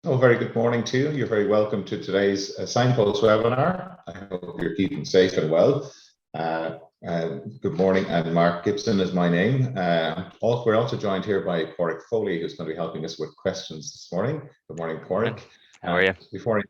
Oh, very good morning to you. You're very welcome to today's Signpost webinar. I hope you're keeping safe and well. Good morning, and Mark Gibson is my name. We're also joined here by Padraig Foley, who's going to be helping us with questions this morning. Good morning, Padraig. How are you? Before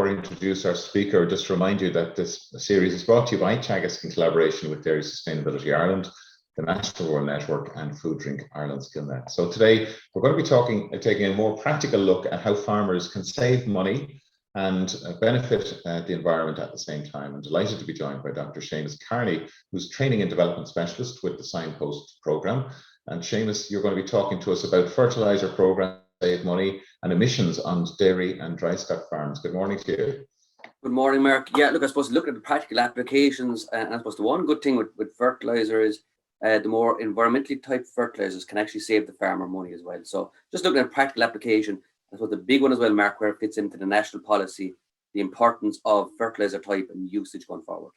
I introduce our speaker, just to remind you that this series is brought to you by Teagasc in collaboration with Dairy Sustainability Ireland, the National Rural Network, and Food Drink Ireland SkillNet. So today we're going to be taking a more practical look at how farmers can save money and benefit the environment at the same time. I'm delighted to be joined by Dr. Seamus Kearney, who's Training and Development Specialist with the Signpost Programme. And Seamus, you're going to be talking to us about Fertiliser Programme, save money, and emissions on dairy and drystock farms. Good morning to you. Good morning, Mark. Yeah, look, I suppose looking at the practical applications, and I suppose the one good thing with fertilizer is the more environmentally type fertilizers can actually save the farmer money as well. So just looking at practical application, I suppose the big one as well, Mark, where it fits into the national policy, the importance of fertilizer type and usage going forward.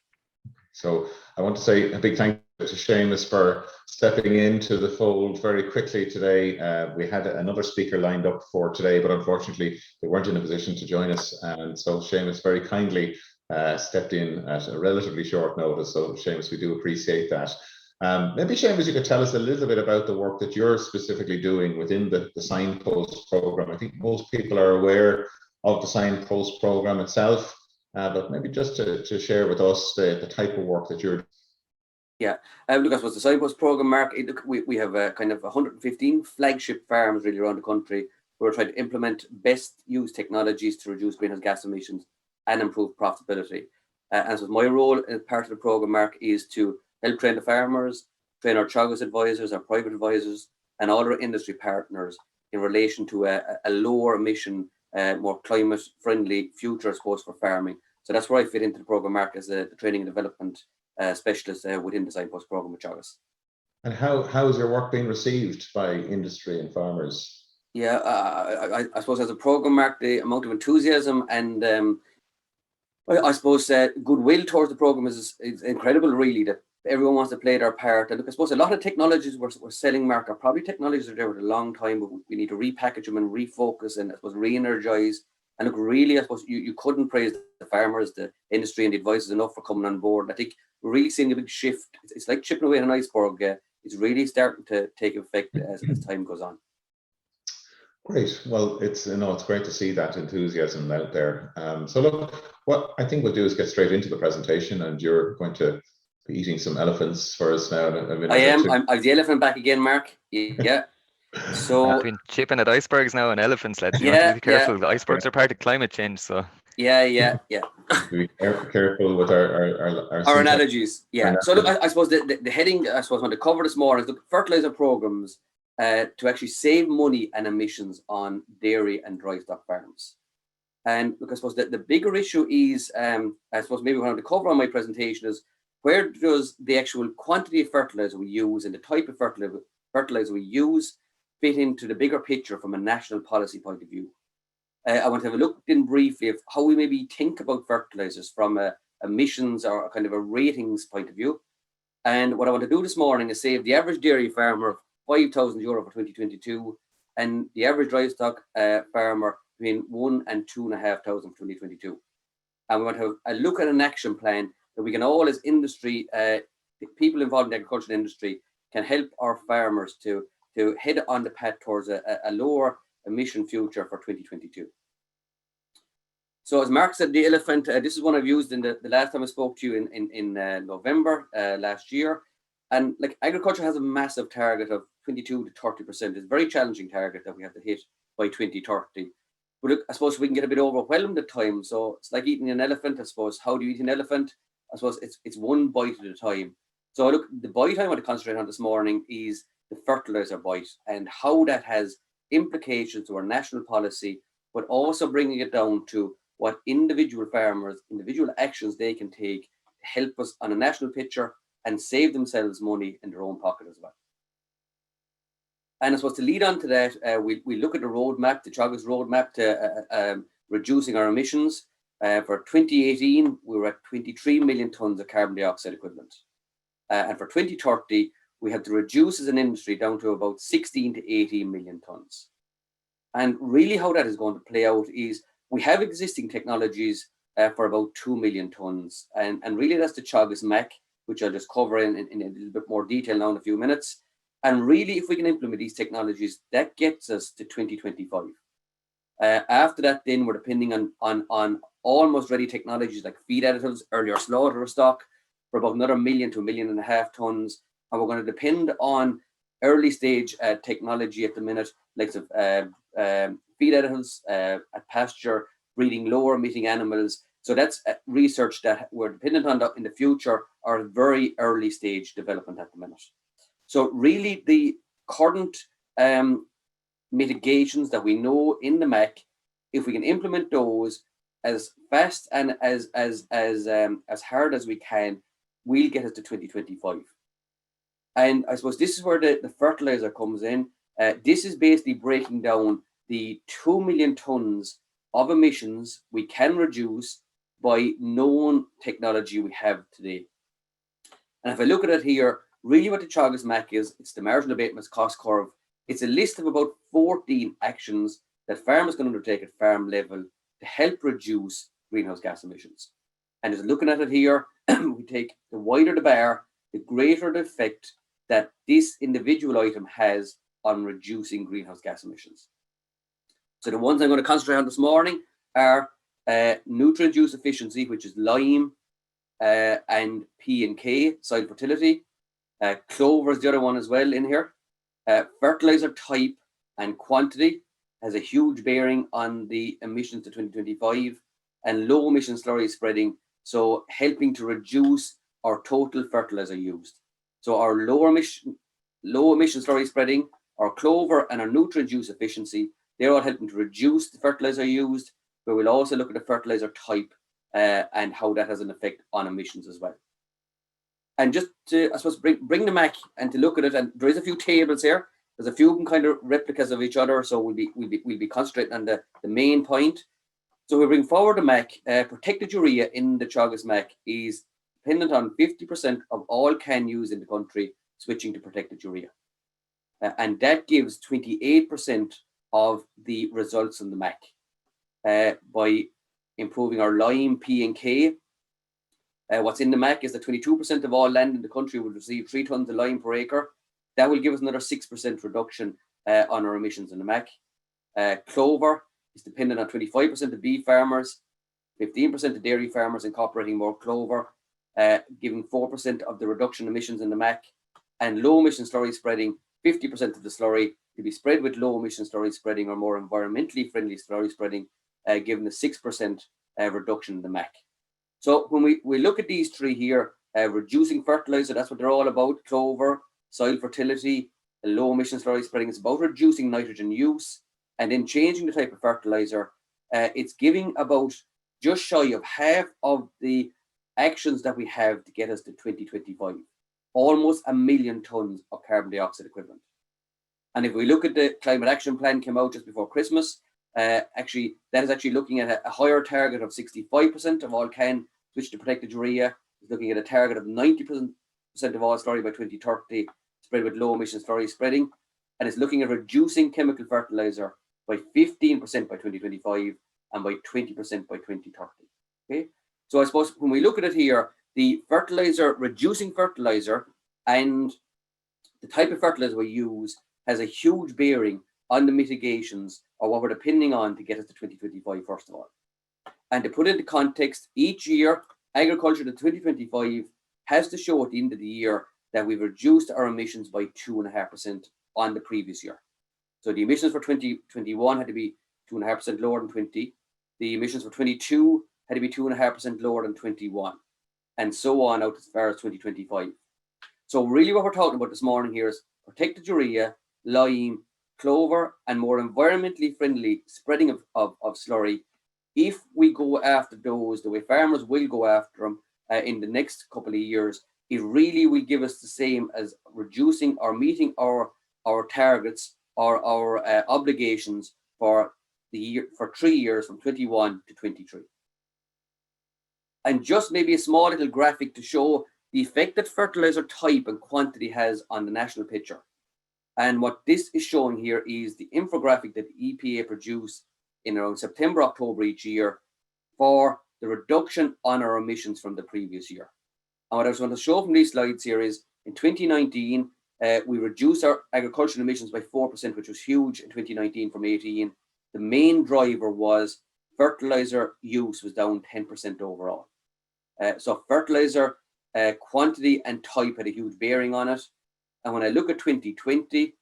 So I want to say a big thank you to Seamus for stepping into the fold very quickly today. We had another speaker lined up for today, but unfortunately they weren't in a position to join us. And so Seamus very kindly stepped in at a relatively short notice. So Seamus, we do appreciate that. Maybe Seamus, you could tell us a little bit about the work that you're specifically doing within the Signpost Programme. I think most people are aware of the Signpost Programme itself, but maybe just to share with us the type of work that you're doing. Yeah, look, I suppose the Signpost Programme, Mark, we have kind of 115 flagship farms really around the country who are trying to implement best use technologies to reduce greenhouse gas emissions and improve profitability. And so my role as part of the programme, Mark, is to help train the farmers, train our Teagasc advisors, our private advisors, and all our industry partners in relation to a lower emission, more climate friendly future, I suppose, for farming. So that's where I fit into the programme, Mark, as the training and development specialist within the Signpost Programme with Teagasc. And how is your work being received by industry and farmers? Yeah, I suppose as a programme, Mark, the amount of enthusiasm and I suppose goodwill towards the programme is incredible, really, that everyone wants to play their part. And look, I suppose a lot of technologies we're selling, Mark, are probably technologies that are there for a long time, but we need to repackage them and refocus and I suppose re-energize. And look, really, I suppose you couldn't praise the farmers, the industry and the advisors enough for coming on board. I think we're really seeing a big shift. It's like chipping away at an iceberg. It's really starting to take effect as time goes on. Great. Well, it's great to see that enthusiasm out there. So look, what I think we'll do is get straight into the presentation, and you're going to be eating some elephants for us now. I am. I'm the elephant back again, Mark. Yeah. So between chipping at icebergs now and elephants, lads. You Yeah, have to be careful. yeah. The icebergs are part of climate change, so Yeah. Be careful with Our analogies. Yeah. So look, I suppose the heading I suppose I want to cover this more is the fertilizer programs to actually save money and emissions on dairy and drystock farms. And look, I suppose the bigger issue is, I suppose maybe what I want to cover on my presentation is where does the actual quantity of fertilizer we use and the type of fertilizer we use fit into the bigger picture from a national policy point of view. I want to have a look in briefly of how we maybe think about fertilizers from a emissions or a kind of a ratings point of view. And what I want to do this morning is save the average dairy farmer €5,000 for 2022 and the average drystock farmer between 1,000 and 2,500 for 2022. And we want to have a look at an action plan that we can all as industry, people involved in the agricultural industry can help our farmers to head on the path towards a lower emission future for 2022. So as Mark said, the elephant, this is one I've used in the last time I spoke to you in November last year. And like agriculture has a massive target of 22 to 30%. It's a very challenging target that we have to hit by 2030. But look, I suppose we can get a bit overwhelmed at times. So it's like eating an elephant, I suppose. How do you eat an elephant? I suppose it's one bite at a time. So look, the bite I want to concentrate on this morning is the fertilizer bite and how that has implications to our national policy, but also bringing it down to what individual farmers, individual actions they can take to help us on a national picture and save themselves money in their own pocket as well. And I suppose to lead on to that, we look at the roadmap, the Teagasc roadmap to reducing our emissions. For 2018, we were at 23 million tonnes of carbon dioxide equivalent. And for 2030, we have to reduce as an industry down to about 16 to 18 million tonnes. And really how that is going to play out is we have existing technologies for about 2 million tonnes. And really that's the Teagasc MAC, which I'll just cover in a little bit more detail now in a few minutes. And really, if we can implement these technologies, that gets us to 2025. After that, then we're depending on almost ready technologies like feed additives, earlier slaughter of stock for about another 1 million to 1.5 million tonnes. And we're going to depend on early stage technology at the minute, like feed additives at pasture, breeding lower emitting animals. So that's research that we're dependent on in the future, or very early stage development at the minute. So really the current mitigations that we know in the MAC, if we can implement those as fast and as hard as we can, we'll get us to 2025. And I suppose this is where the fertilizer comes in. This is basically breaking down the 2 million tonnes of emissions we can reduce by known technology we have today. And if I look at it here, really what the Teagasc MAC is, it's the marginal abatements cost curve. It's a list of about 14 actions that farmers can undertake at farm level to help reduce greenhouse gas emissions. And just looking at it here, we take the wider the bar, the greater the effect that this individual item has on reducing greenhouse gas emissions. So the ones I'm going to concentrate on this morning are nutrient use efficiency, which is lime and P and K, soil fertility. Clover is the other one as well in here. Fertilizer type and quantity has a huge bearing on the emissions to 2025, and low emission slurry spreading, so helping to reduce our total fertilizer used. So our low emission slurry spreading, our clover and our nutrient use efficiency, they're all helping to reduce the fertilizer used, but we'll also look at the fertilizer type and how that has an effect on emissions as well. And just to, I suppose, bring the MAC and to look at it, and there is a few tables here. There's a few of them kind of replicas of each other, so we'll be concentrating on the main point. So we bring forward the MAC. Protected urea in the Teagasc MAC is dependent on 50% of all can use in the country switching to protected urea, and that gives 28% of the results in the MAC by improving our lime, P and K. What's in the MAC is that 22% of all land in the country will receive 3 tonnes of lime per acre. That will give us another 6% reduction on our emissions in the MAC. Clover is dependent on 25% of beef farmers, 15% of dairy farmers incorporating more clover, giving 4% of the reduction emissions in the MAC. And low emission slurry spreading, 50% of the slurry to be spread with low emission slurry spreading or more environmentally friendly slurry spreading, giving a 6% reduction in the MAC. So when we look at these three here, reducing fertilizer, that's what they're all about. Clover, soil fertility, low emission slurry spreading, it's about reducing nitrogen use, and then changing the type of fertilizer. It's giving about just shy of half of the actions that we have to get us to 2025, almost 1 million tonnes of carbon dioxide equivalent. And if we look at the climate action plan came out just before Christmas, actually that is actually looking at a higher target of 65% of all can switch to protected urea. It's looking at a target of 90% of all slurry by 2030 spread with low emission slurry spreading, and it's looking at reducing chemical fertilizer by 15% by 2025 and by 20% by 2030. Okay, so I suppose when we look at it here, the fertilizer, reducing fertilizer and the type of fertilizer we use has a huge bearing on the mitigations or what we're depending on to get us to 2025, first of all. And to put it into context, each year, agriculture to 2025 has to show at the end of the year that we've reduced our emissions by 2.5% on the previous year. So the emissions for 2021 had to be 2.5% lower than 20. The emissions for 22 had to be 2.5% lower than 21, and so on out as far as 2025. So really what we're talking about this morning here is protected urea, lime, clover, and more environmentally friendly spreading of slurry. If we go after those the way farmers will go after them in the next couple of years, it really will give us the same as reducing or meeting our targets or our obligations for the year, for 3 years from 21 to 23. And just maybe a small little graphic to show the effect that fertilizer type and quantity has on the national picture. And what this is showing here is the infographic that the EPA produce in around September, October each year for the reduction on our emissions from the previous year. And what I was going to show from these slides here is in 2019, we reduced our agricultural emissions by 4%, which was huge in 2019 from 18. The main driver was fertilizer use was down 10% overall. So fertilizer quantity and type had a huge bearing on it. And when I look at 2020,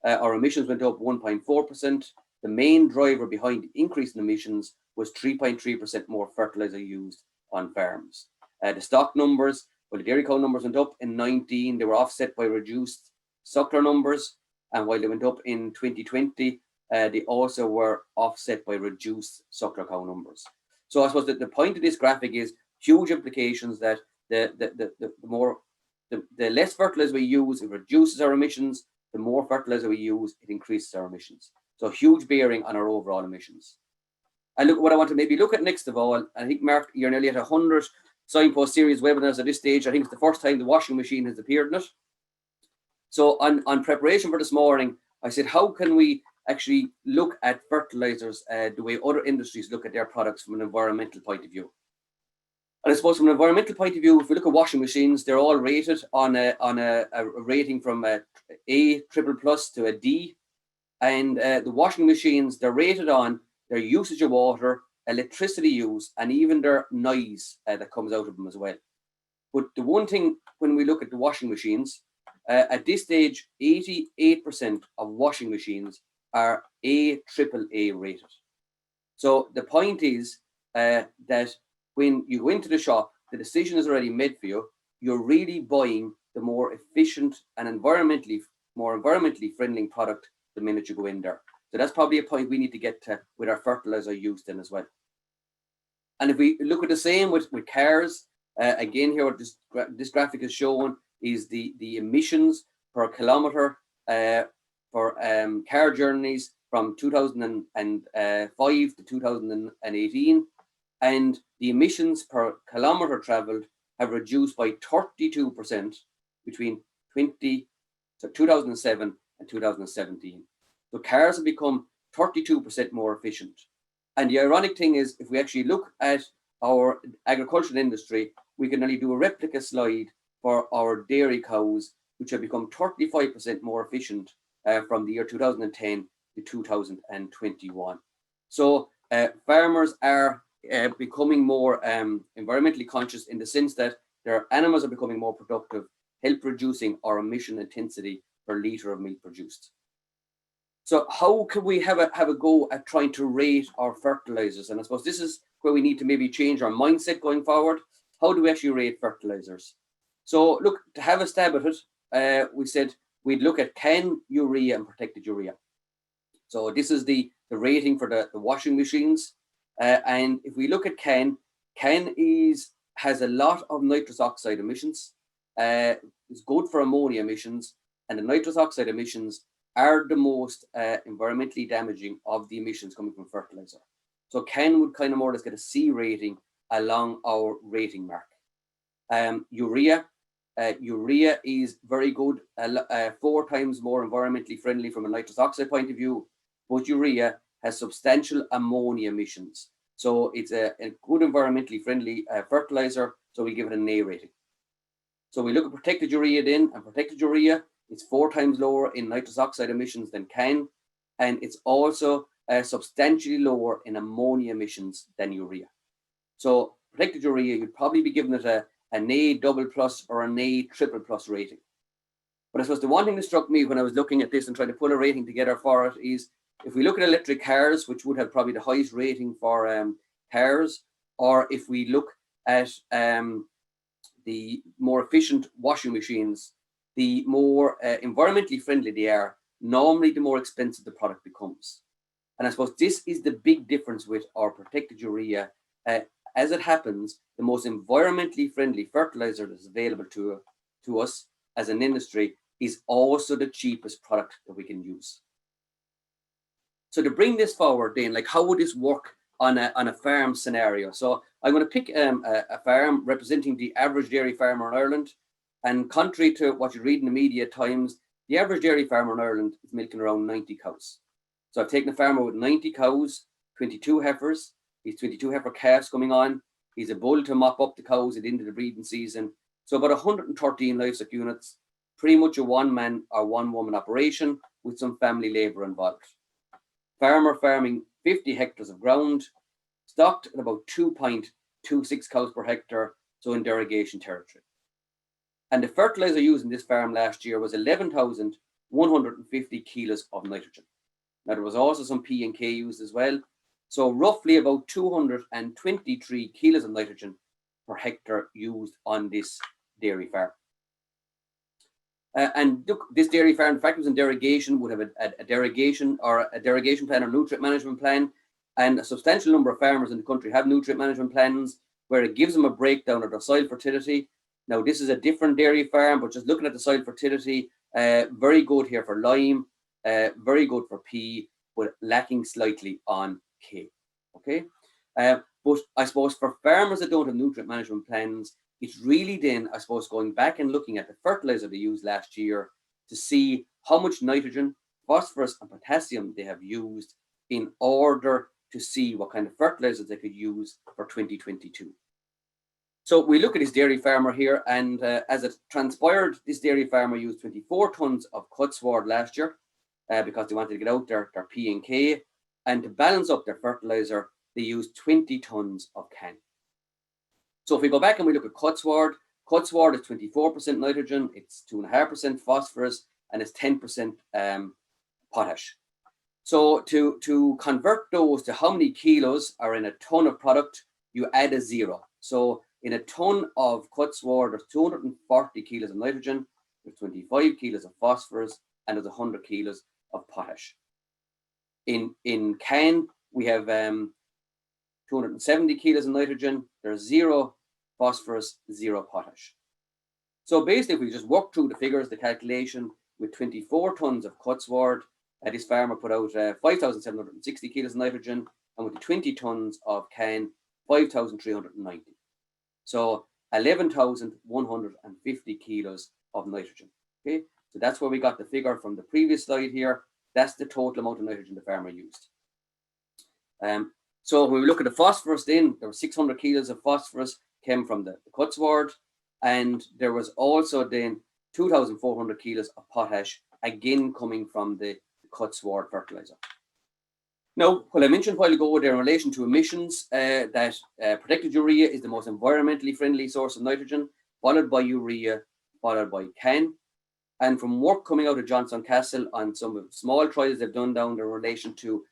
our emissions went up 1.4%. The main driver behind the increase in emissions was 3.3% more fertilizer used on farms. The stock numbers, well, the dairy cow numbers went up in 19. They were offset by reduced suckler numbers. And while they went up in 2020, they also were offset by reduced suckler cow numbers. So I suppose that the point of this graphic is huge implications that the less fertilizer we use, it reduces our emissions. The more fertilizer we use, it increases our emissions. So huge bearing on our overall emissions. And look, what I want to maybe look at next of all, I think, Mark, you're nearly at 100 Signpost Series webinars at this stage. I think it's the first time the washing machine has appeared in it. So on preparation for this morning, I said, how can we actually look at fertilizers the way other industries look at their products from an environmental point of view? And I suppose from an environmental point of view, if we look at washing machines, they're all rated on a rating from a triple plus to a D. And the washing machines, they're rated on their usage of water, electricity use, and even their noise that comes out of them as well. But the one thing, when we look at the washing machines, at this stage, 88% of washing machines are AAA rated. So the point is that when you go into the shop, the decision is already made for you. You're really buying the more efficient and more environmentally friendly product the minute you go in there. So that's probably a point we need to get to with our fertilizer use then as well. And if we look at the same with cars, again here what this graphic is showing is the emissions per kilometre for car journeys from 2005 to 2018. And the emissions per kilometre travelled have reduced by 32% between 2007 and 2017. So cars have become 32% more efficient. And the ironic thing is, if we actually look at our agricultural industry, we can only do a replica slide for our dairy cows, which have become 35% more efficient from the year 2010 to 2021. So farmers are becoming more environmentally conscious in the sense that their animals are becoming more productive, help reducing our emission intensity per litre of milk produced. So how can we have a go at trying to rate our fertilizers? And I suppose this is where we need to maybe change our mindset going forward. How do we actually rate fertilizers? So look, to have a stab at it, we said we'd look at CAN, urea and protected urea. So this is the rating for the washing machines. And if we look at CAN has a lot of nitrous oxide emissions. It's good for ammonia emissions, and the nitrous oxide emissions are the most environmentally damaging of the emissions coming from fertilizer. So CAN would kind of more or less get a C rating along our rating mark. Urea is very good, 4 times more environmentally friendly from a nitrous oxide point of view, but urea has substantial ammonia emissions. So it's a good environmentally friendly fertilizer, so we give it an A rating. So we look at protected urea then, and protected urea, it's 4 times lower in nitrous oxide emissions than CAN, and it's also substantially lower in ammonia emissions than urea. So protected urea, you'd probably be giving it an A double plus or an A triple plus rating. But I suppose the one thing that struck me when I was looking at this and trying to pull a rating together for it is, if we look at electric cars, which would have probably the highest rating for cars, or if we look at the more efficient washing machines, the more environmentally friendly they are, normally the more expensive the product becomes. And I suppose this is the big difference with our protected urea. As it happens, the most environmentally friendly fertilizer that is available to us as an industry is also the cheapest product that we can use. So to bring this forward then, like how would this work on a farm scenario? So I'm going to pick a farm representing the average dairy farmer in Ireland. And contrary to what you read in the media at times, the average dairy farmer in Ireland is milking around 90 cows. So I've taken a farmer with 90 cows, 22 heifers. He's 22 heifer calves coming on. He's a bull to mop up the cows at the end of the breeding season. So about 113 livestock units, pretty much a one-man or one-woman operation with some family labour involved. Farmer farming 50 hectares of ground, stocked at about 2.26 cows per hectare, so in derogation territory. And the fertiliser used in this farm last year was 11,150 kilos of nitrogen. Now there was also some P and K used as well. So roughly about 223 kilos of nitrogen per hectare used on this dairy farm. And look, this dairy farm, in fact, was in derogation, would have a derogation or a derogation plan or nutrient management plan. And a substantial number of farmers in the country have nutrient management plans where it gives them a breakdown of their soil fertility. Now, this is a different dairy farm, but just looking at the soil fertility, very good here for lime, very good for P, but lacking slightly on K. Okay, but I suppose for farmers that don't have nutrient management plans, it's really then, I suppose, going back and looking at the fertilizer they used last year to see how much nitrogen, phosphorus, and potassium they have used in order to see what kind of fertilizers they could use for 2022. So we look at this dairy farmer here, and as it transpired, this dairy farmer used 24 tons of cut sward last year because they wanted to get out their P and K, and to balance up their fertilizer, they used 20 tons of CAN. So if we go back and we look at cut sward is 24% nitrogen, it's 2.5% phosphorus, and it's 10% potash. So to convert those to how many kilos are in a ton of product, you add a zero. So in a ton of cut sward, there's 240 kilos of nitrogen, there's 25 kilos of phosphorus, and there's 100 kilos of potash. In CAN, we have 270 kilos of nitrogen, there's 0 phosphorus, 0 potash. So basically, if we just work through the figures, the calculation, with 24 tons of cut sward, this farmer put out 5,760 kilos of nitrogen, and with the 20 tons of CAN, 5,390. So 11,150 kilos of nitrogen. Okay, so that's where we got the figure from the previous slide here. That's the total amount of nitrogen the farmer used. So when we look at the phosphorus, then there were 600 kilos of phosphorus came from the cut sward, and there was also then 2,400 kilos of potash, again coming from the cut sward fertilizer. Now, what I mentioned a while ago there in relation to emissions, that protected urea is the most environmentally friendly source of nitrogen, followed by urea, followed by CAN. And from work coming out of Johnson Castle on some of the small trials they've done down there in relation to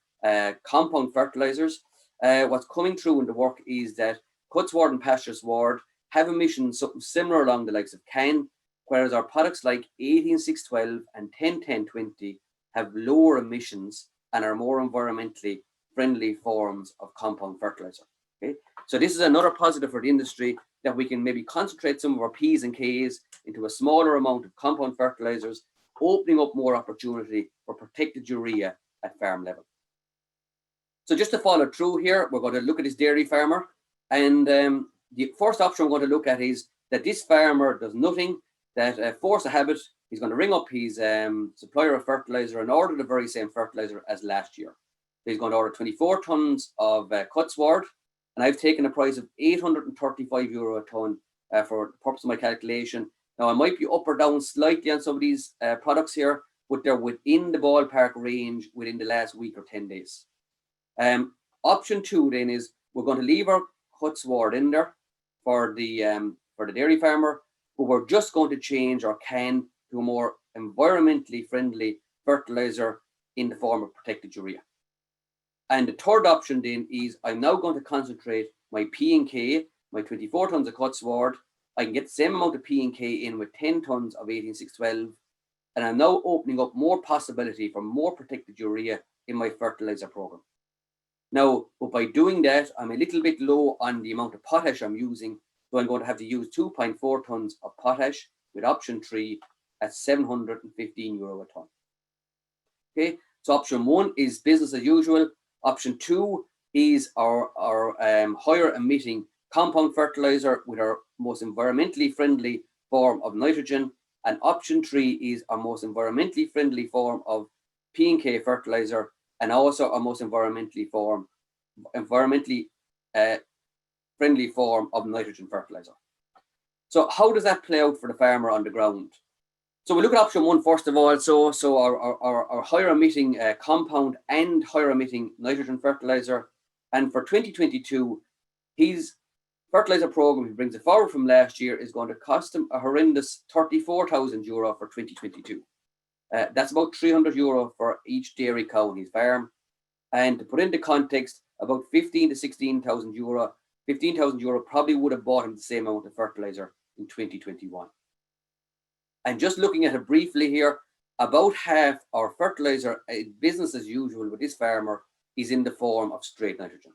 compound fertilizers, what's coming through in the work is that cut sward and pasture sward have emissions something similar along the likes of CAN, whereas our products like 18612 and 101020 have lower emissions and are more environmentally friendly forms of compound fertilizer. Okay, so this is another positive for the industry, that we can maybe concentrate some of our P's and K's into a smaller amount of compound fertilizers, opening up more opportunity for protected urea at farm level. So just to follow through here, we're going to look at this dairy farmer, and the first option we're going to look at is that this farmer does nothing, that force a habit. He's going to ring up his supplier of fertilizer and order the very same fertilizer as last year. So he's going to order 24 tons of cut sward, and I've taken a price of €835 a ton for the purpose of my calculation. Now, I might be up or down slightly on some of these products here, but they're within the ballpark range within the last week or 10 days. Option 2 then is we're going to leave our cut sward in there for the dairy farmer, but we're just going to change our CAN to a more environmentally friendly fertilizer in the form of protected urea. And the third option then is I'm now going to concentrate my P and K, my 24 tons of cut sward. I can get the same amount of P and K in with 10 tons of 18612, and I'm now opening up more possibility for more protected urea in my fertilizer program. Now, but by doing that, I'm a little bit low on the amount of potash I'm using, so I'm going to have to use 2.4 tons of potash with option 3 at €715 a ton. Okay, so option 1 is business as usual. Option 2 is our higher emitting compound fertilizer with our most environmentally friendly form of nitrogen, And option 3 is our most environmentally friendly form of P&K fertilizer, and also our most environmentally friendly form of nitrogen fertilizer. So how does that play out for the farmer on the ground? So we look at option 1 first of all. So our higher emitting compound and higher emitting nitrogen fertilizer. And for 2022, his fertilizer program, he brings it forward from last year, is going to cost him a horrendous €34,000 for 2022. That's about €300 for each dairy cow in his farm. And to put into context, about €15,000 to €16,000, €15,000 probably would have bought him the same amount of fertilizer in 2021. And just looking at it briefly here, about half our fertilizer, business as usual with this farmer, is in the form of straight nitrogen.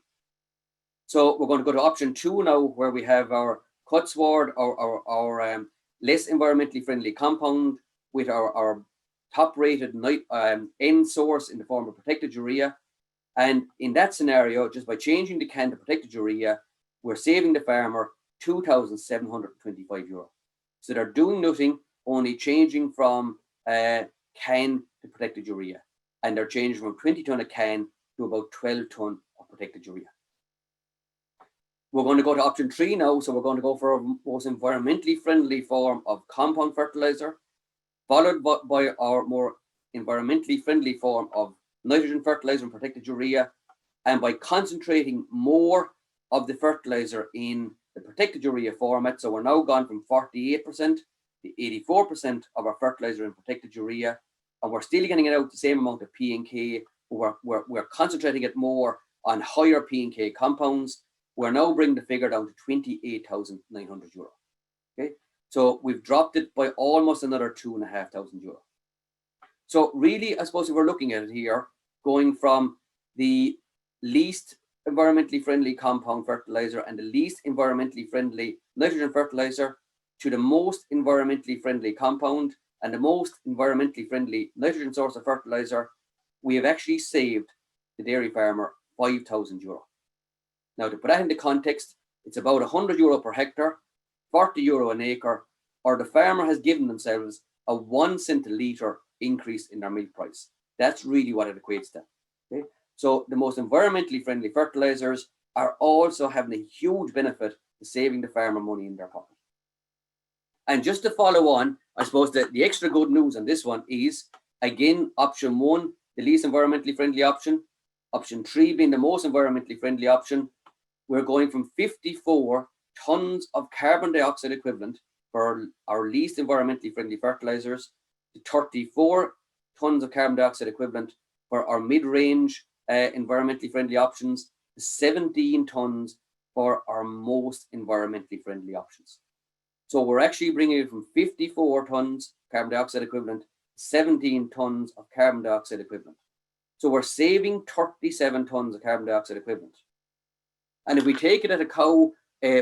So we're going to go to option 2 now, where we have our cut sward, our less environmentally friendly compound with our top rated N source in the form of protected urea. And in that scenario, just by changing the can to protected urea, we're saving the farmer €2,725. So they're doing nothing, only changing from can to protected urea. And they're changing from 20 ton a can to about 12 ton of protected urea. We're going to go to option 3 now. So we're going to go for our most environmentally friendly form of compound fertilizer, followed by our more environmentally friendly form of nitrogen fertilizer and protected urea. And by concentrating more of the fertilizer in the protected urea format, so we're now gone from 48% to 84% of our fertilizer in protected urea, and we're still getting it out the same amount of P&K. We're concentrating it more on higher P&K compounds. We're now bringing the figure down to €28,900. Okay, so we've dropped it by almost another €2,500. So really, I suppose if we're looking at it here, going from the least environmentally friendly compound fertilizer and the least environmentally friendly nitrogen fertilizer to the most environmentally friendly compound and the most environmentally friendly nitrogen source of fertilizer, we have actually saved the dairy farmer €5,000. Now, to put that into context, it's about €100 per hectare, €40 an acre, or the farmer has given themselves a 1 cent a litre increase in their milk price. That's really what it equates to. Okay? So the most environmentally friendly fertilizers are also having a huge benefit to saving the farmer money in their pocket. And just to follow on, I suppose that the extra good news on this one is, again, option 1, the least environmentally friendly option, option 3 being the most environmentally friendly option. We're going from 54 tons of carbon dioxide equivalent for our least environmentally friendly fertilizers to 34 tons of carbon dioxide equivalent for our mid-range environmentally friendly options, to 17 tons for our most environmentally friendly options. So we're actually bringing it from 54 tons carbon dioxide equivalent to 17 tons of carbon dioxide equivalent. So we're saving 37 tons of carbon dioxide equivalent. And if we take it that a cow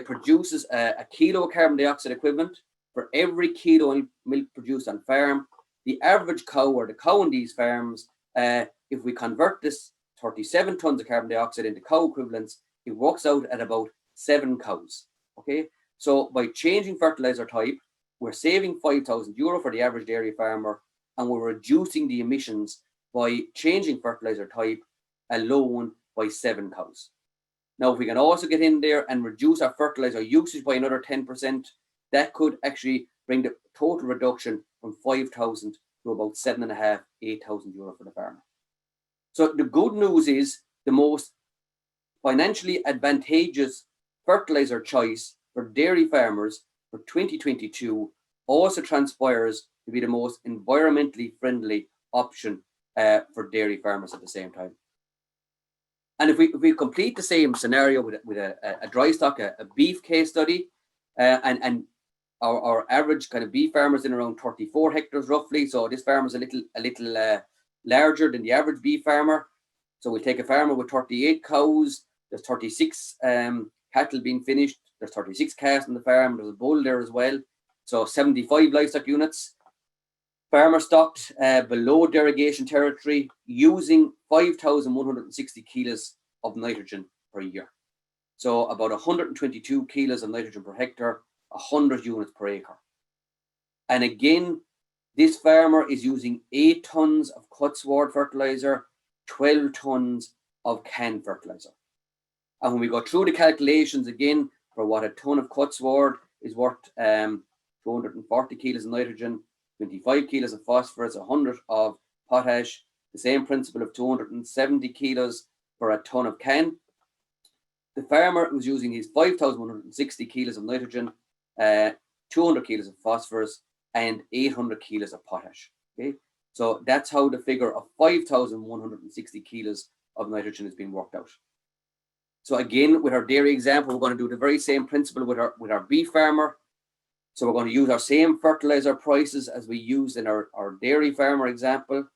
produces a kilo of carbon dioxide equivalent for every kilo of milk produced on farm, the average cow or the cow in these farms, if we convert this 37 tons of carbon dioxide into cow equivalents, it works out at about 7 cows. Okay, so by changing fertilizer type, we're saving €5,000 for the average dairy farmer, and we're reducing the emissions by changing fertilizer type alone by 7 cows. Now, if we can also get in there and reduce our fertilizer usage by another 10%, that could actually bring the total reduction from 5,000 to about 7,500, 8,000 euro for the farmer. So the good news is the most financially advantageous fertilizer choice for dairy farmers for 2022 also transpires to be the most environmentally friendly option for dairy farmers at the same time. And if we complete the same scenario with a dry stock, a beef case study, and our average kind of beef farmer is in around 34 hectares roughly. So this farmer is a little larger than the average beef farmer. So we take a farmer with 38 cows. There's 36 cattle being finished. There's 36 calves on the farm. There's a bull there as well. So 75 livestock units. Farmer stocked below derogation territory using 5,160 kilos of nitrogen per year. So about 122 kilos of nitrogen per hectare, 100 units per acre. And again, this farmer is using 8 tons of cut sward fertilizer, 12 tons of canned fertilizer. And when we go through the calculations again for what a ton of cut sward is worth, 240 kilos of nitrogen, 25 kilos of phosphorus, 100 of potash, the same principle of 270 kilos for a ton of can. The farmer was using his 5,160 kilos of nitrogen, 200 kilos of phosphorus, and 800 kilos of potash. Okay, so that's how the figure of 5,160 kilos of nitrogen is being worked out. So again, with our dairy example, we're going to do the very same principle with our beef farmer. So we're going to use our same fertilizer prices as we used in our dairy farmer example.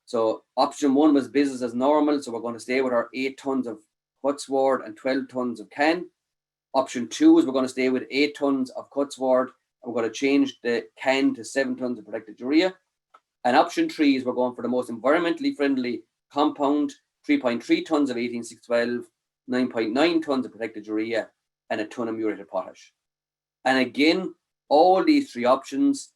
So option 1 was business as normal. So we're going to stay with our 8 tons of cut sward and 12 tons of can. Option 2 is we're going to stay with 8 tons of cut sward. And we're going to change the can to 7 tons of protected urea. And option 3 is we're going for the most environmentally friendly compound, 3.3 tons of 18612, 9.9 tons of protected urea, and a ton of muriated potash. And again, all these 3 options,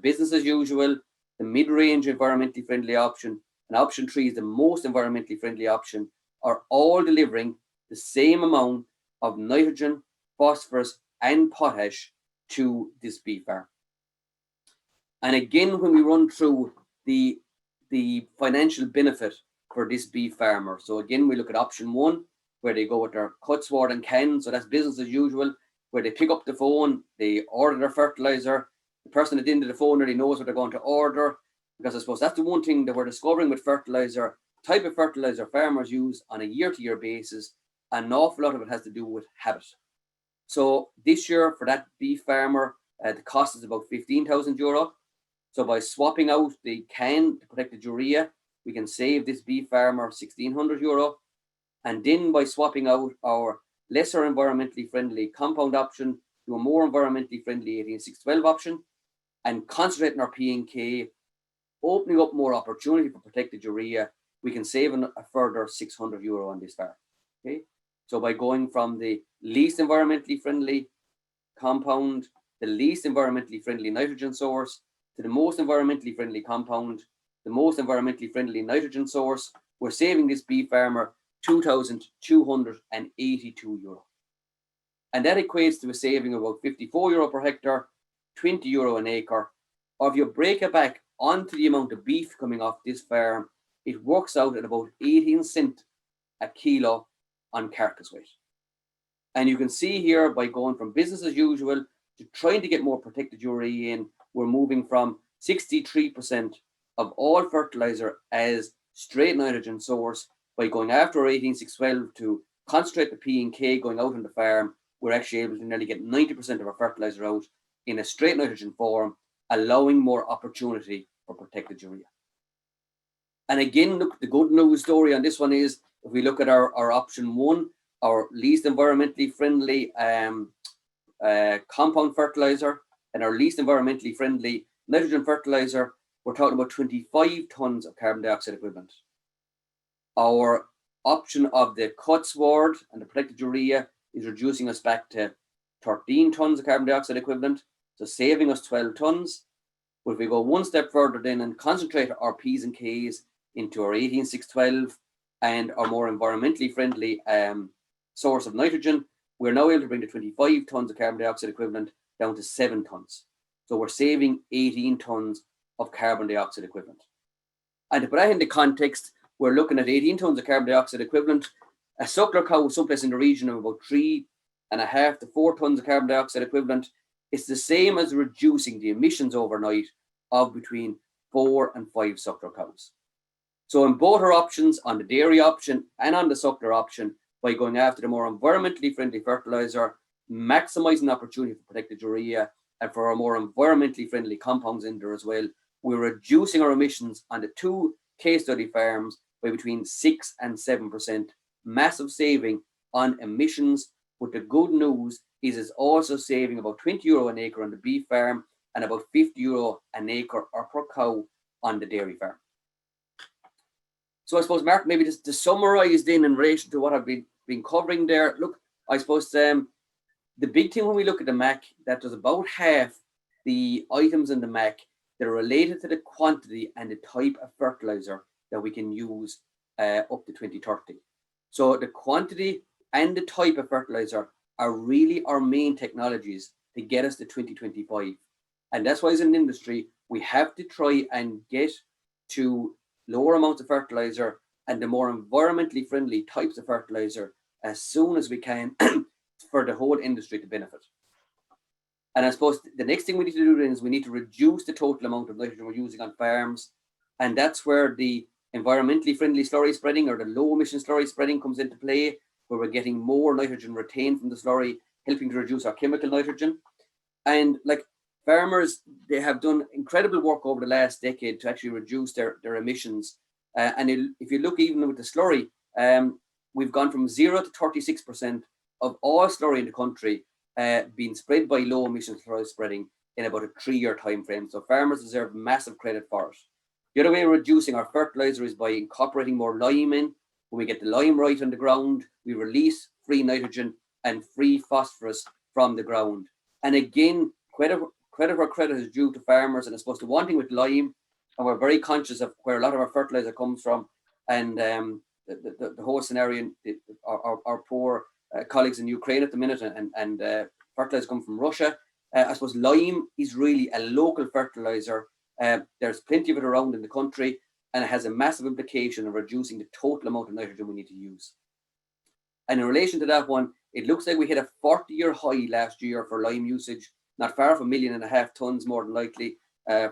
business as usual, the mid-range environmentally friendly option, and option 3 is the most environmentally friendly option, are all delivering the same amount of nitrogen, phosphorus, and potash to this beef farm. And again, when we run through the financial benefit for this beef farmer, so again, we look at option 1, where they go with their cut sward and can, so that's business as usual, where they pick up the phone, they order their fertilizer, the person at the end of the phone already knows what they're going to order, because I suppose that's the one thing that we're discovering with fertilizer, type of fertilizer farmers use on a year-to-year basis, an awful lot of it has to do with habit. So this year for that beef farmer, the cost is about €15,000. So by swapping out the can to protected urea, we can save this beef farmer €1,600. And then by swapping out our lesser environmentally friendly compound option to a more environmentally friendly 18612 option, and concentrating our P&K, opening up more opportunity for protected urea, we can save a further €600 on this farm. Okay, so by going from the least environmentally friendly compound, the least environmentally friendly nitrogen source, to the most environmentally friendly compound, the most environmentally friendly nitrogen source, we're saving this beef farmer €2,282. And that equates to a saving of about €54 per hectare, €20 an acre. Or if you break it back onto the amount of beef coming off this farm, it works out at about 18 cents a kilo on carcass weight. And you can see here, by going from business as usual to trying to get more protected urea in, we're moving from 63% of all fertilizer as straight nitrogen source. By going after 18612 to concentrate the P&K going out on the farm, we're actually able to nearly get 90% of our fertilizer out in a straight nitrogen form, allowing more opportunity for protected urea. And again, look, the good news story on this one is, if we look at our option 1, our least environmentally friendly compound fertilizer, and our least environmentally friendly nitrogen fertilizer, we're talking about 25 tons of carbon dioxide equivalent. Our option of the cut sward and the protected urea is reducing us back to 13 tons of carbon dioxide equivalent, so saving us 12 tons. But if we go one step further then and concentrate our P's and K's into our 18612 and our more environmentally friendly source of nitrogen, we're now able to bring the 25 tons of carbon dioxide equivalent down to 7 tons. So we're saving 18 tons of carbon dioxide equivalent. And to put that into context, we're looking at 18 tons of carbon dioxide equivalent. A suckler cow someplace in the region of about 3.5 to 4 tons of carbon dioxide equivalent. It's the same as reducing the emissions overnight of between 4 and 5 suckler cows. So in both our options, on the dairy option and on the suckler option, by going after the more environmentally friendly fertilizer, maximizing opportunity for protected urea, and for our more environmentally friendly compounds in there as well, we're reducing our emissions on the 2 case study farms by between 6 and 7%. Massive saving on emissions. But the good news is it's also saving about €20 an acre on the beef farm and about €50 an acre or per cow on the dairy farm. So I suppose, Mark, maybe just to summarise then in relation to what I've been covering there, look, I suppose the big thing when we look at the MAC, that there's about half the items in the MAC that are related to the quantity and the type of fertilizer that we can use up to 2030. So the quantity and the type of fertilizer are really our main technologies to get us to 2025. And that's why as an industry, we have to try and get to lower amounts of fertilizer and the more environmentally friendly types of fertilizer as soon as we can for the whole industry to benefit. And I suppose the next thing we need to do then is we need to reduce the total amount of nitrogen we're using on farms. And that's where the environmentally friendly slurry spreading or the low emission slurry spreading comes into play, where we're getting more nitrogen retained from the slurry, helping to reduce our chemical nitrogen. And like farmers, they have done incredible work over the last decade to actually reduce their emissions. If you look even with the slurry, we've gone from 0 to 36% of all slurry in the country being spread by low emission slurry spreading in about a 3-year time frame. So farmers deserve massive credit for it. The other way of reducing our fertilizer is by incorporating more lime in. When we get the lime right on the ground, we release free nitrogen and free phosphorus from the ground. And again, credit where credit is due to farmers. And I suppose the one thing with lime, and we're very conscious of where a lot of our fertilizer comes from, and the whole scenario, our poor colleagues in Ukraine at the minute, and fertilizer come from Russia. I suppose lime is really a local fertilizer. There's plenty of it around in the country, and it has a massive implication of reducing the total amount of nitrogen we need to use. And in relation to that one, it looks like we hit a 40-year high last year for lime usage, not far from 1.5 million tons, more than likely,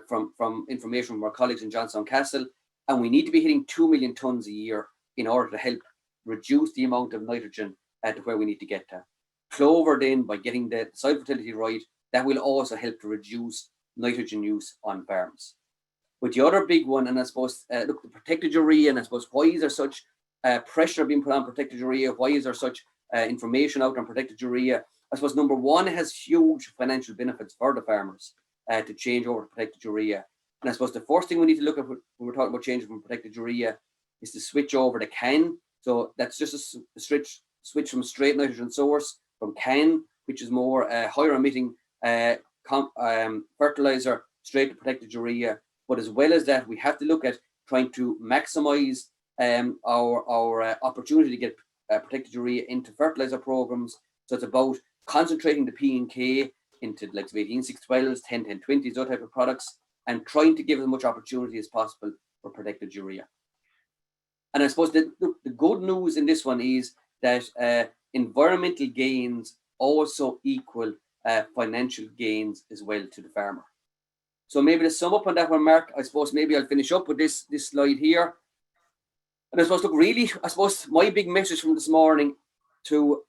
from information from our colleagues in Johnstown Castle. And we need to be hitting 2 million tons a year in order to help reduce the amount of nitrogen to where we need to get to. Clover then, by getting the soil fertility right, that will also help to reduce nitrogen use on farms. But the other big one, and I suppose, look, the protected urea, and I suppose why is there such pressure being put on protected urea? Why is there such information out on protected urea? I suppose number one, it has huge financial benefits for the farmers to change over to protected urea. And I suppose the first thing we need to look at when we're talking about changing from protected urea is to switch over to CAN. So that's just a switch from straight nitrogen source from CAN, which is more higher emitting fertilizer, straight to protected urea. But as well as that, we have to look at trying to maximize our opportunity to get protected urea into fertilizer programs. So it's about concentrating the P and K into like 18-6-12s, 10-10-20s, those type of products, and trying to give as much opportunity as possible for protected urea. And I suppose the good news in this one is that environmental gains also equal financial gains as well to the farmer. So maybe to sum up on that one, Mark, I suppose maybe I'll finish up with this slide here. And I suppose, look, really, I suppose my big message from this morning to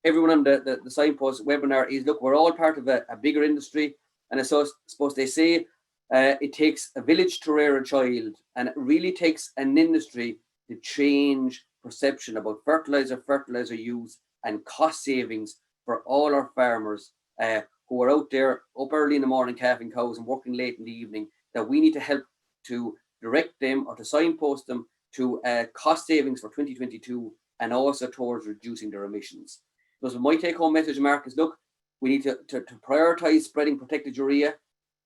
everyone on the Signpost webinar is, look, we're all part of a bigger industry. And I suppose they say it takes a village to rear a child, and it really takes an industry to change perception about fertilizer use and cost savings for all our farmers who are out there up early in the morning calving cows and working late in the evening, that we need to help to direct them or to signpost them to cost savings for 2022 and also towards reducing their emissions. So my take-home message, Mark, is look, we need to prioritise spreading protected urea.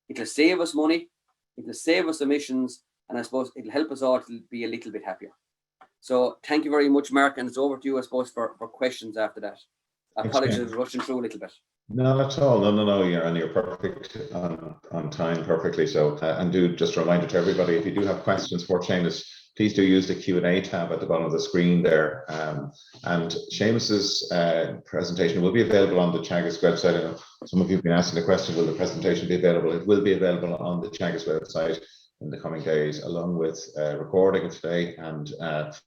It'll save us money, it'll save us emissions, and I suppose it'll help us all to be a little bit happier. So thank you very much, Mark, and it's over to you, I suppose, for questions after that. I apologize for rushing through a little bit. No, that's all. No, you're perfect on time, perfectly so. And do just a reminder to everybody, if you do have questions for Seamus, please do use the Q&A tab at the bottom of the screen there. And Seamus's presentation will be available on the Teagasc website. I know some of you have been asking the question, will the presentation be available? It will be available on the Teagasc website in the coming days, along with recording of today, and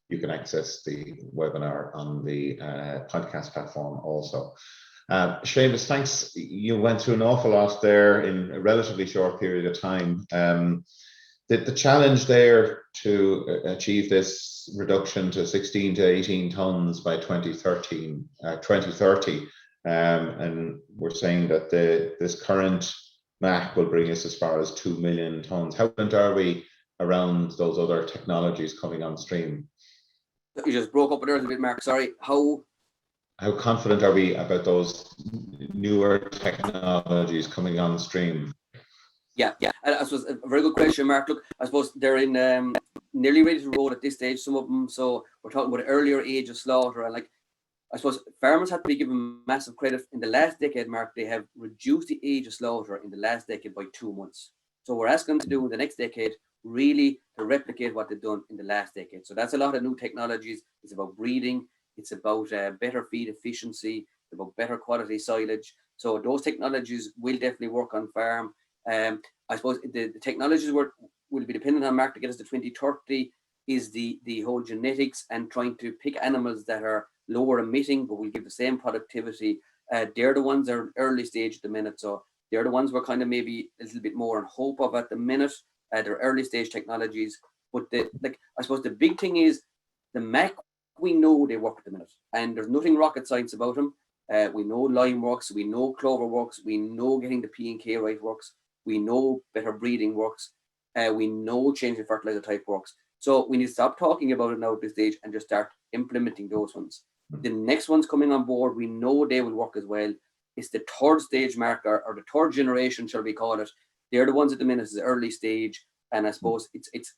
you can access the webinar on the podcast platform also. Seamus, thanks. You went through an awful lot there in a relatively short period of time. The challenge there to achieve this reduction to 16 to 18 tons by 2030, and we're saying that this current MAC will bring us as far as 2 million tons. How confident are we around those other technologies coming on stream? You just broke up there a little bit, Mark. Sorry. How how confident are we about those newer technologies coming on stream? Yeah. And I suppose a very good question, Mark. Look, I suppose they're in nearly ready to roll at this stage, some of them. So we're talking about an earlier age of slaughter. And like, I suppose farmers have to be given massive credit. In the last decade, Mark, they have reduced the age of slaughter in the last decade by 2 months. So we're asking them to do in the next decade, really to replicate what they've done in the last decade. So that's a lot of new technologies. It's about breeding. It's about better feed efficiency. It's about better quality silage. So those technologies will definitely work on farm. I suppose the technologies will be dependent on, Mark, to get us to 2030 is the whole genetics and trying to pick animals that are lower emitting but will give the same productivity. They're the ones that are early stage at the minute. So they're the ones we're kind of maybe a little bit more in hope of at the minute. They're early stage technologies. But I suppose the big thing is the MAC, we know they work at the minute. And there's nothing rocket science about them. We know lime works. We know clover works. We know getting the P and K right works. We know better breeding works. We know changing fertilizer type works. So we need to stop talking about it now at this stage and just start implementing those ones. The next ones coming on board, we know they will work as well. It's the third stage, Mark, or the third generation, shall we call it. They're the ones at the minute, it's the early stage. And I suppose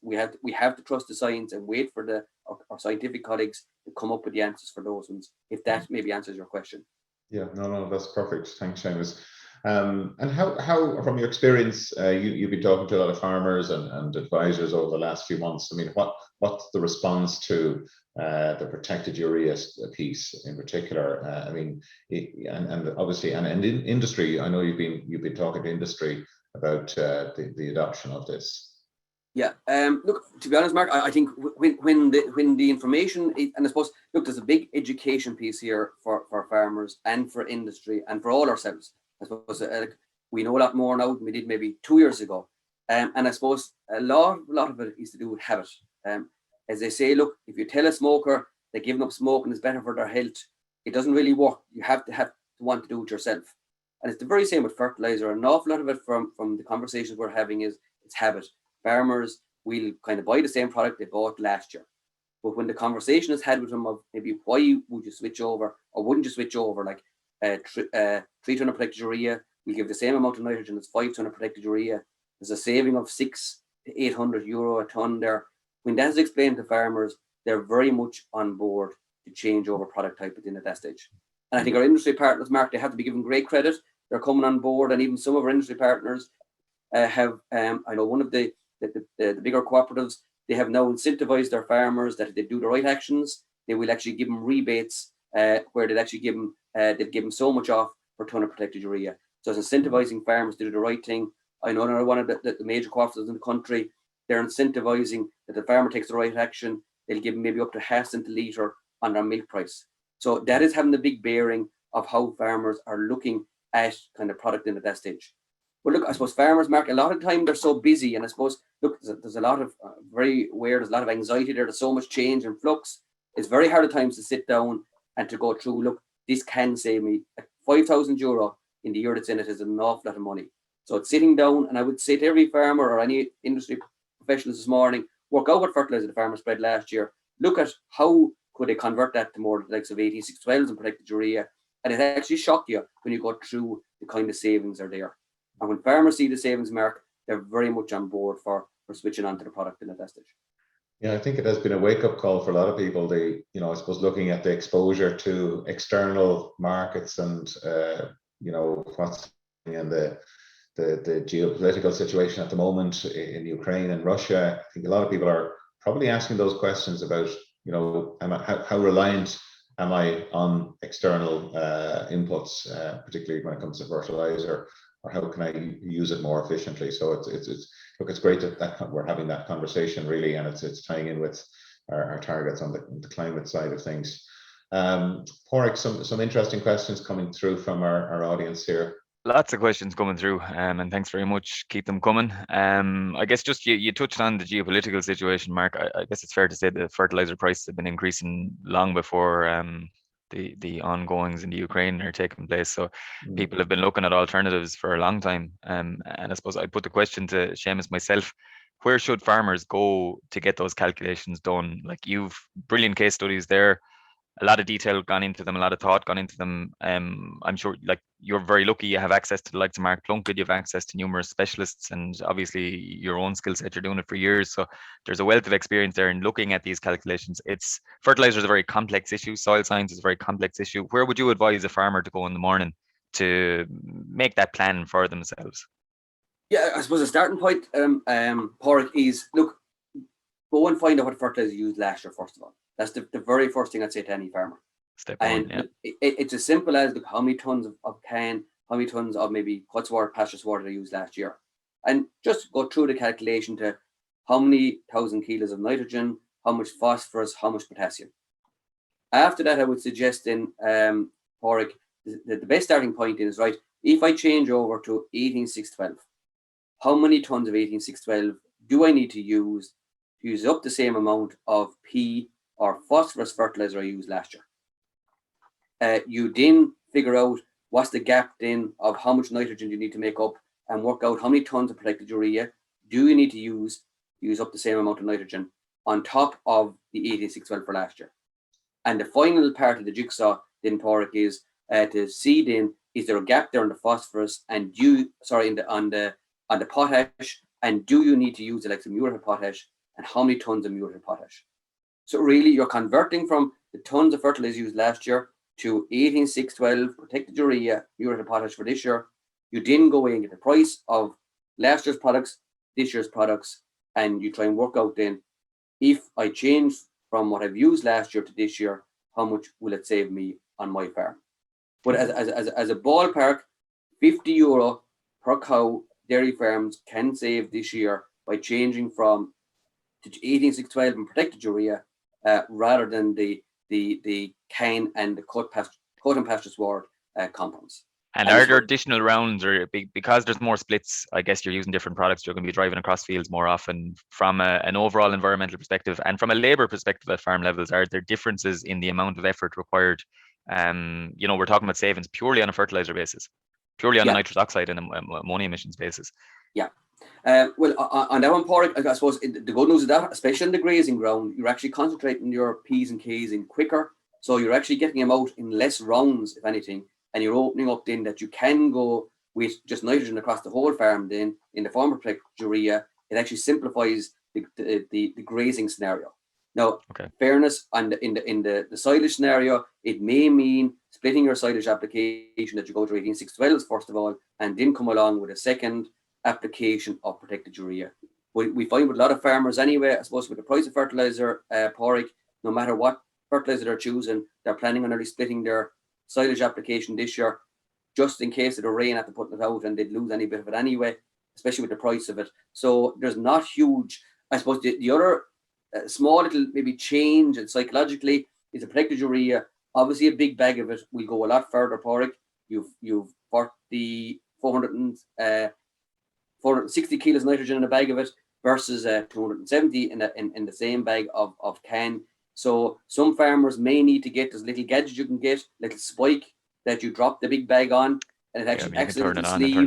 we have to trust the science and wait for our scientific colleagues to come up with the answers for those ones, if that maybe answers your question. Yeah, no, that's perfect. Thanks, Seamus. And how, from your experience, you've been talking to a lot of farmers and advisors over the last few months. I mean, what's the response to the protected urea piece in particular? I mean, and obviously, and in industry, I know you've been talking to industry about the adoption of this. Yeah. Look, to be honest, Mark, I think when the information, and I suppose, look, there's a big education piece here for farmers and for industry and for all ourselves. I suppose we know a lot more now than we did maybe 2 years ago. And I suppose a lot of it is to do with habit. As they say, look, if you tell a smoker that giving up smoking is better for their health, it doesn't really work. You have to want to do it yourself. And it's the very same with fertilizer. An awful lot of it from the conversations we're having is it's habit. Farmers will kind of buy the same product they bought last year. But when the conversation is had with them of maybe why would you switch over or wouldn't you switch over, like 3 ton of protected urea, we give the same amount of nitrogen as 5 ton of protected urea. There's a saving of 600 to 800 euro a ton there. When that is explained to farmers, they're very much on board to change over product type within at that stage. And I think our industry partners, Mark, they have to be given great credit. They're coming on board, and even some of our industry partners have, I know one of the bigger cooperatives, they have now incentivized their farmers that if they do the right actions, they will actually give them rebates where they'll actually give them so much off per ton of protected urea. So it's incentivizing farmers to do the right thing. I know another one of the major cooperatives in the country, they're incentivizing that the farmer takes the right action. They'll give them maybe up to half cent a litre on their milk price. So that is having the big bearing of how farmers are looking at kind of product in at that stage. But look, I suppose farmers, Mark, a lot of the time they're so busy, and I suppose, look, there's a lot of there's a lot of anxiety there. There's so much change and flux. It's very hard at times to sit down and to go through, look, this can save me 5,000 euro in the year that's in it is an awful lot of money. So it's sitting down, and I would say to every farmer or any industry professionals this morning, work out what fertilizer the farmer spread last year. Look at how could they convert that to more likes of 18612s and protected urea. And it actually shocked you when you go through the kind of savings are there. And when farmers see the savings, Mark, they're very much on board for switching onto the product in that stage. Yeah, I think it has been a wake-up call for a lot of people. They, I suppose, looking at the exposure to external markets and, what's in the geopolitical situation at the moment in Ukraine and Russia. I think a lot of people are probably asking those questions about, how reliant am I on external inputs, particularly when it comes to fertilizer, or how can I use it more efficiently? So it's great that we're having that conversation really, and it's tying in with our targets on the climate side of things. Padraig, some interesting questions coming through from our audience here. Lots of questions coming through, and thanks very much. Keep them coming. I guess just you touched on the geopolitical situation, Mark. I guess it's fair to say the fertilizer prices have been increasing long before the ongoings in the Ukraine are taking place. So people have been looking at alternatives for a long time. And I suppose I'd put the question to Seamus myself: where should farmers go to get those calculations done? Like, you've brilliant case studies there. a lot of detail gone into them, a lot of thought gone into them. I'm sure, like, you're very lucky you have access to the likes of Mark Plunkett, you have access to numerous specialists, and obviously your own skill set, you're doing it for years. So there's a wealth of experience there in looking at these calculations. Fertilizer is a very complex issue. Soil science is a very complex issue. Where would you advise a farmer to go in the morning to make that plan for themselves? Yeah, I suppose the starting point, Padraig, is look, go and find out what fertilizer you used last year, first of all. That's the very first thing I'd say to any farmer. Step one, yeah. It's as simple as, look, how many tons of can, how many tons of maybe pasture water they used last year. And just go through the calculation to how many 1,000 kilos of nitrogen, how much phosphorus, how much potassium. After that, I would suggest then, Padraig, the best starting point is, right, if I change over to 18612, how many tons of 18612 do I need to use up the same amount of P or phosphorus fertilizer I used last year? You then figure out what's the gap then of how much nitrogen you need to make up, and work out how many tons of protected urea do you need to use up the same amount of nitrogen on top of the 18612 for last year. And the final part of the jigsaw then, Padraig, is to see then, is there a gap there on the phosphorus and on the potash, and do you need to use like some urea potash, and how many tons of urea potash? So really, you're converting from the tons of fertilizer used last year to 18612 protected urea potash for this year. You then go away and get the price of last year's products, this year's products, and you try and work out then, if I change from what I've used last year to this year, how much will it save me on my farm? But as a ballpark, €50 per cow dairy farms can save this year by changing from to 18612 and protected urea rather than the can and the cut and pasture sward compounds. And are there additional rounds, or because there's more splits, I guess you're using different products, you're going to be driving across fields more often from an overall environmental perspective and from a labour perspective at farm levels? Are there differences in the amount of effort required? We're talking about savings purely on a fertilizer basis, purely on a nitrous oxide and ammonia emissions basis. Yeah. Well, on that one, Padraig, I suppose the good news is that, especially on the grazing ground, you're actually concentrating your P's and K's in quicker. So you're actually getting them out in less rounds, if anything. And you're opening up then that you can go with just nitrogen across the whole farm then in the form of protected urea. It actually simplifies the grazing scenario. Now, fairness, in the silage scenario, it may mean splitting your silage application, that you go to 18612s first of all, and then come along with a second application of protected urea. We find with a lot of farmers anyway, I suppose, with the price of fertilizer, Padraig, no matter what fertilizer they're choosing, they're planning on only splitting their silage application this year, just in case of the rain after putting it out, and they'd lose any bit of it anyway, especially with the price of it. So there's not huge, I suppose. The other small little maybe change, and psychologically, is a protected urea. Obviously, a big bag of it will go a lot further, Padraig. You've 460 kilos nitrogen in a bag of it versus 270 in the same bag of can. So some farmers may need to get this little gadget you can get, little spike that you drop the big bag on, and it actually acts as a sleeve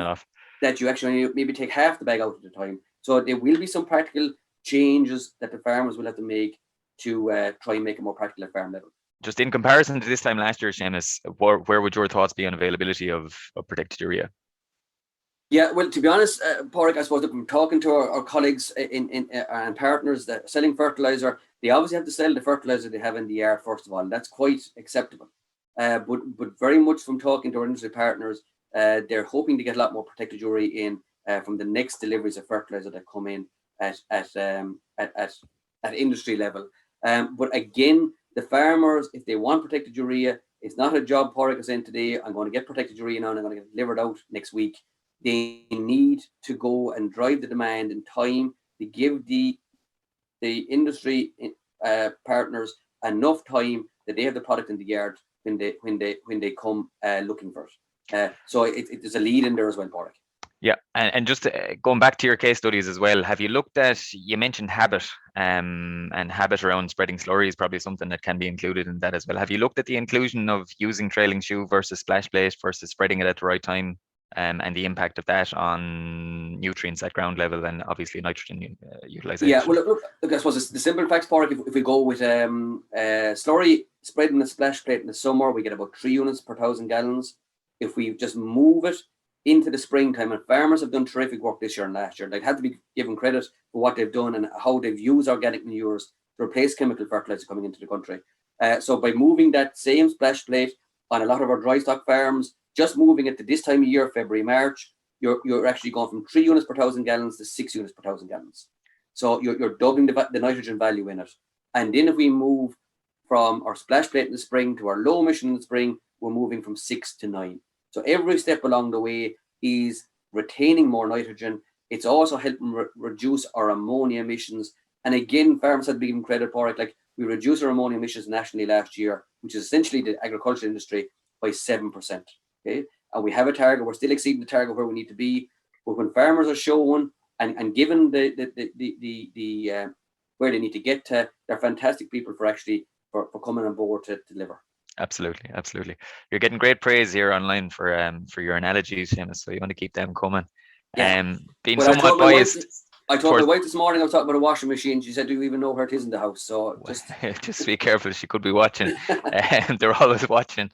that you actually maybe take half the bag out at a time. So there will be some practical changes that the farmers will have to make to try and make it more practical at farm level. Just in comparison to this time last year, Seamus, where would your thoughts be on availability of protected urea? Yeah, well, to be honest, Padraig, I suppose that from talking to our colleagues and partners that selling fertilizer, they obviously have to sell the fertilizer they have in the yard first of all. And that's quite acceptable. But very much from talking to our industry partners, they're hoping to get a lot more protected urea in from the next deliveries of fertilizer that come in at industry level. But again, the farmers, if they want protected urea, it's not a job Padraig is saying today, I'm going to get protected urea now and I'm going to get it delivered out next week. They need to go and drive the demand in time to give the industry partners enough time that they have the product in the yard when they come looking for it. So there's a lead in there as well, Padraig. Yeah, and just going back to your case studies as well, have you looked at, you mentioned habit, and habit around spreading slurry is probably something that can be included in that as well. Have you looked at the inclusion of using trailing shoe versus splash plate versus spreading it at the right time? and the impact of that on nutrients at ground level and obviously nitrogen utilization. Yeah, well, look, I suppose the simple facts, Padraig, if we go with slurry spread in the splash plate in the summer, we get about 3 units per 1,000 gallons. If we just move it into the springtime, and farmers have done terrific work this year and last year, they'd have to be given credit for what they've done and how they've used organic manures to replace chemical fertilizer coming into the country. So by moving that same splash plate on a lot of our dry stock farms, just moving it to this time of year, February, March, you're actually going from 3 units per 1,000 gallons to 6 units per 1,000 gallons. So you're doubling the nitrogen value in it. And then if we move from our splash plate in the spring to our low emission in the spring, we're moving from 6 to 9. So every step along the way is retaining more nitrogen. It's also helping reduce our ammonia emissions. And again, farmers had to be given credit for it. Like, we reduced our ammonia emissions nationally last year, which is essentially the agriculture industry, by 7%. Okay, and we have a target. We're still exceeding the target where we need to be. But when farmers are showing and given the where they need to get to, they're fantastic people for coming on board to deliver. Absolutely, absolutely. You're getting great praise here online for your analogies, Seamus. So you want to keep them coming. Yeah. Being somewhat biased. I told my wife this morning I was talking about a washing machine. She said, "Do you even know where it is in the house?" So just be careful. She could be watching. They're always watching.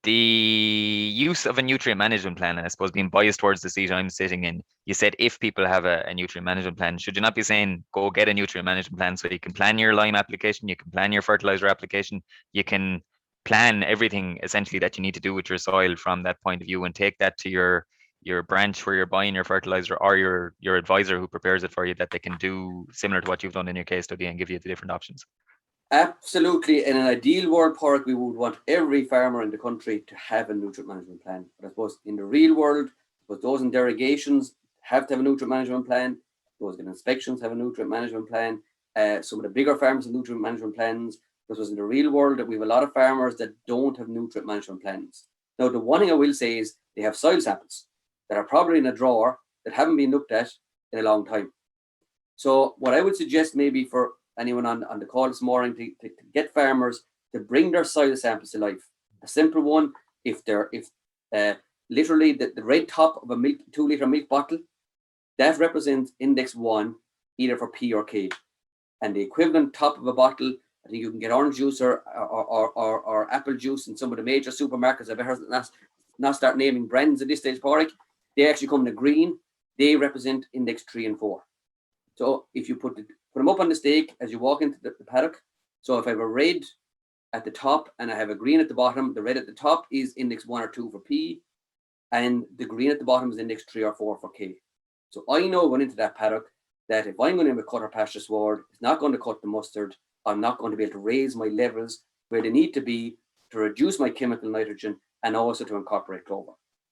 The use of a nutrient management plan, and I suppose being biased towards the seat I'm sitting in, you said if people have a nutrient management plan, should you not be saying go get a nutrient management plan so you can plan your lime application, you can plan your fertilizer application, you can plan everything essentially that you need to do with your soil from that point of view, and take that to your branch where you're buying your fertilizer, or your advisor who prepares it for you, that they can do similar to what you've done in your case study and give you the different options? Absolutely. In an ideal world, Padraig, we would want every farmer in the country to have a nutrient management plan. But I suppose in the real world, those in derogations have to have a nutrient management plan. Those in inspections have a nutrient management plan. Some of the bigger farmers have nutrient management plans. Because in the real world, we have a lot of farmers that don't have nutrient management plans. Now, the one thing I will say is they have soil samples that are probably in a drawer that haven't been looked at in a long time. So what I would suggest maybe for anyone on the call this morning to get farmers to bring their soil samples to life. A simple one, if literally the red top of a 2 litre milk bottle, that represents index 1, either for P or K. And the equivalent top of a bottle, I think you can get orange juice or apple juice in some of the major supermarkets. I better not start naming brands at this stage, Padraig. They actually come in the green. They represent index 3 and 4. So if you put them up on the stake as you walk into the paddock. So if I have a red at the top and I have a green at the bottom, the red at the top is index 1 or 2 for P, and the green at the bottom is index 3 or 4 for K. So I know going into that paddock that if I'm going to have a cut or pasture sward, it's not going to cut the mustard. I'm not going to be able to raise my levels where they need to be to reduce my chemical nitrogen and also to incorporate clover.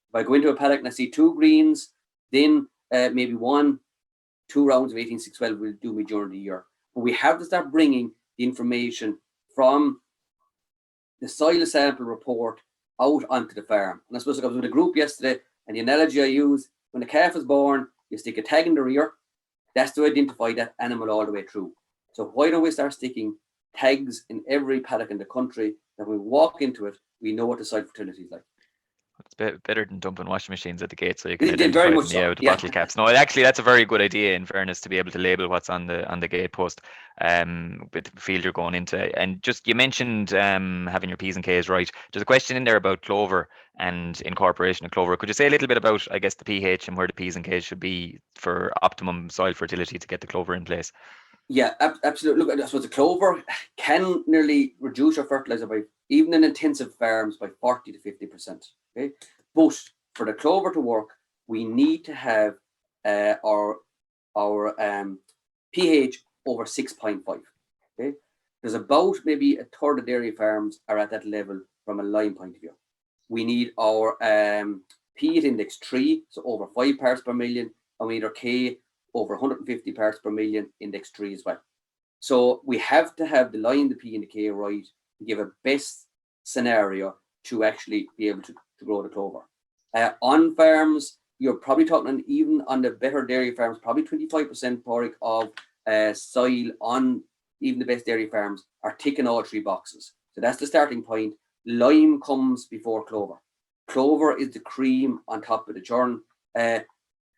If I go into a paddock and I see 2 greens, then maybe 2 rounds of 18-6-12 will do me during the year. But we have to start bringing the information from the soil sample report out onto the farm. And I suppose I was with a group yesterday, and the analogy I use, when the calf is born, you stick a tag in the rear. That's to identify that animal all the way through. So why don't we start sticking tags in every paddock in the country that when we walk into it, we know what the soil fertility is like. It's better than dumping washing machines at the gate, so you can identify them, with the bottle caps. No, actually, that's a very good idea. In fairness, to be able to label what's on the gate post, with the field you're going into. And just you mentioned having your P's and K's right. There's a question in there about clover and incorporation of clover. Could you say a little bit about, I guess, the pH and where the P's and K's should be for optimum soil fertility to get the clover in place? Yeah, absolutely. Look, I suppose the clover can nearly reduce your fertilizer by, even in intensive farms, by 40 to 50%. Okay, but for the clover to work, we need to have our pH over 6.5. Okay, there's about maybe a third of dairy farms are at that level from a lime point of view. We need our pH index 3, so over 5 parts per million, and we need our K over 150 parts per million, index 3 as well. So we have to have the line, the P and the K right to give a best scenario to actually be able to grow the clover. On farms, you're probably talking, even on the better dairy farms, probably 25% of soil on even the best dairy farms are ticking all 3 boxes. So that's the starting point. Lime comes before clover. Clover is the cream on top of the churn. The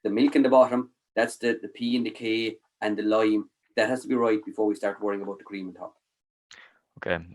milk in the bottom, that's the P and the K and the lime. That has to be right before we start worrying about the cream on top.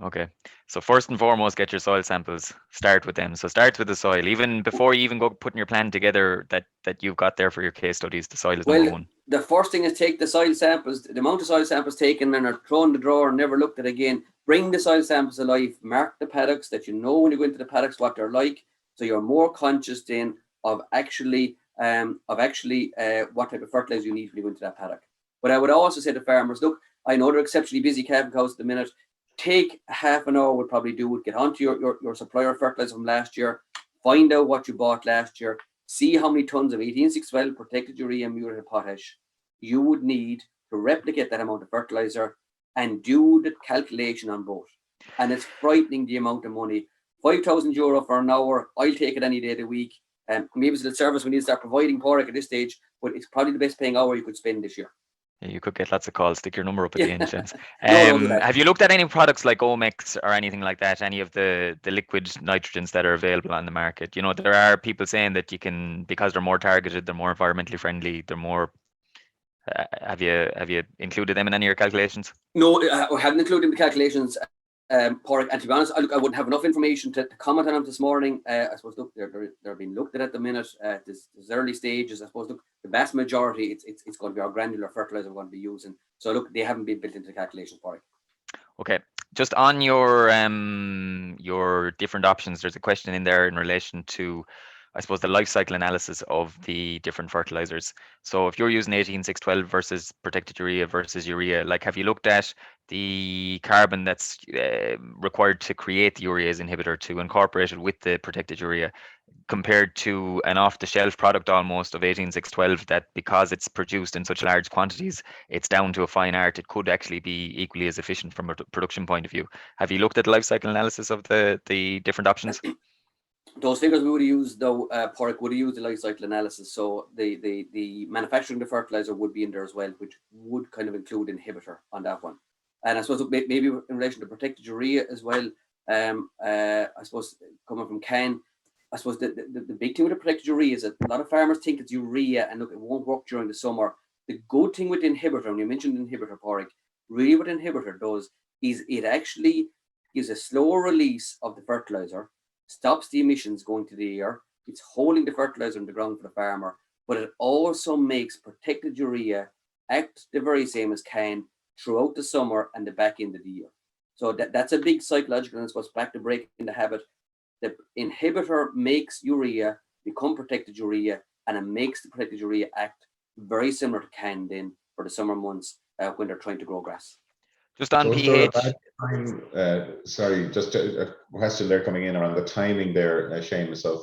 Okay. So first and foremost, get your soil samples. Start with them. So start with the soil. Even before you even go putting your plan together that you've got there for your case studies, the soil is number one. The first thing is take the soil samples, the amount of soil samples taken and are thrown in the drawer and never looked at again. Bring the soil samples alive. Mark the paddocks that you know when you go into the paddocks what they're like. So you're more conscious then of actually what type of fertilizer you need when you go into that paddock. But I would also say to farmers, look, I know they're exceptionally busy calving cows at the minute. Take half an hour would probably do it. Get onto your supplier of fertilizer from last year. Find out what you bought last year. See how many tons of 18612 protected urea and muriate of potash you would need to replicate that amount of fertilizer and do the calculation on both. And it's frightening the amount of money. €5,000 for an hour. I'll take it any day of the week. Maybe it's a service we need to start providing for it at this stage, but it's probably the best paying hour you could spend this year. Yeah, you could get lots of calls. Stick your number up at the end, James. Have you looked at any products like Omex or anything like that? Any of the liquid nitrogens that are available on the market? You know, there are people saying that you can, because they're more targeted, they're more environmentally friendly, they're more. Have you included them in any of your calculations? No, I haven't included in the calculations. Padraig, and to be honest, I wouldn't have enough information to comment on them this morning. I suppose look, they're being looked at the minute at this early stages. I suppose look, the vast majority it's going to be our granular fertilizer we're going to be using. So look, they haven't been built into the calculations, Padraig. Okay, just on your different options, there's a question in there in relation to, I suppose, the life cycle analysis of the different fertilizers. So if you're using 18612 versus protected urea versus urea, like have you looked at the carbon that's required to create the urease inhibitor to incorporate it with the protected urea compared to an off-the-shelf product almost of 18612 that, because it's produced in such large quantities, it's down to a fine art. It could actually be equally as efficient from a production point of view. Have you looked at the life cycle analysis of the different options? Those figures we would have used, though, Padraig, would have used the life cycle analysis. So the manufacturing of the fertilizer would be in there as well, which would kind of include inhibitor on that one. And I suppose maybe in relation to protected urea as well, I suppose coming from Ken, I suppose the big thing with the protected urea is that a lot of farmers think it's urea and look, it won't work during the summer. The good thing with the inhibitor, and you mentioned inhibitor, Padraig, really what inhibitor does is it actually gives a slower release of the fertilizer, stops the emissions going to the air, it's holding the fertilizer on the ground for the farmer, but it also makes protected urea act the very same as can throughout the summer and the back end of the year. So that's a big psychological, and it's what's back to breaking the habit. The inhibitor makes urea become protected urea, and it makes the protected urea act very similar to can then for the summer months when they're trying to grow grass. Just on pH. Sorry, just a question there coming in around the timing there, Seamus, of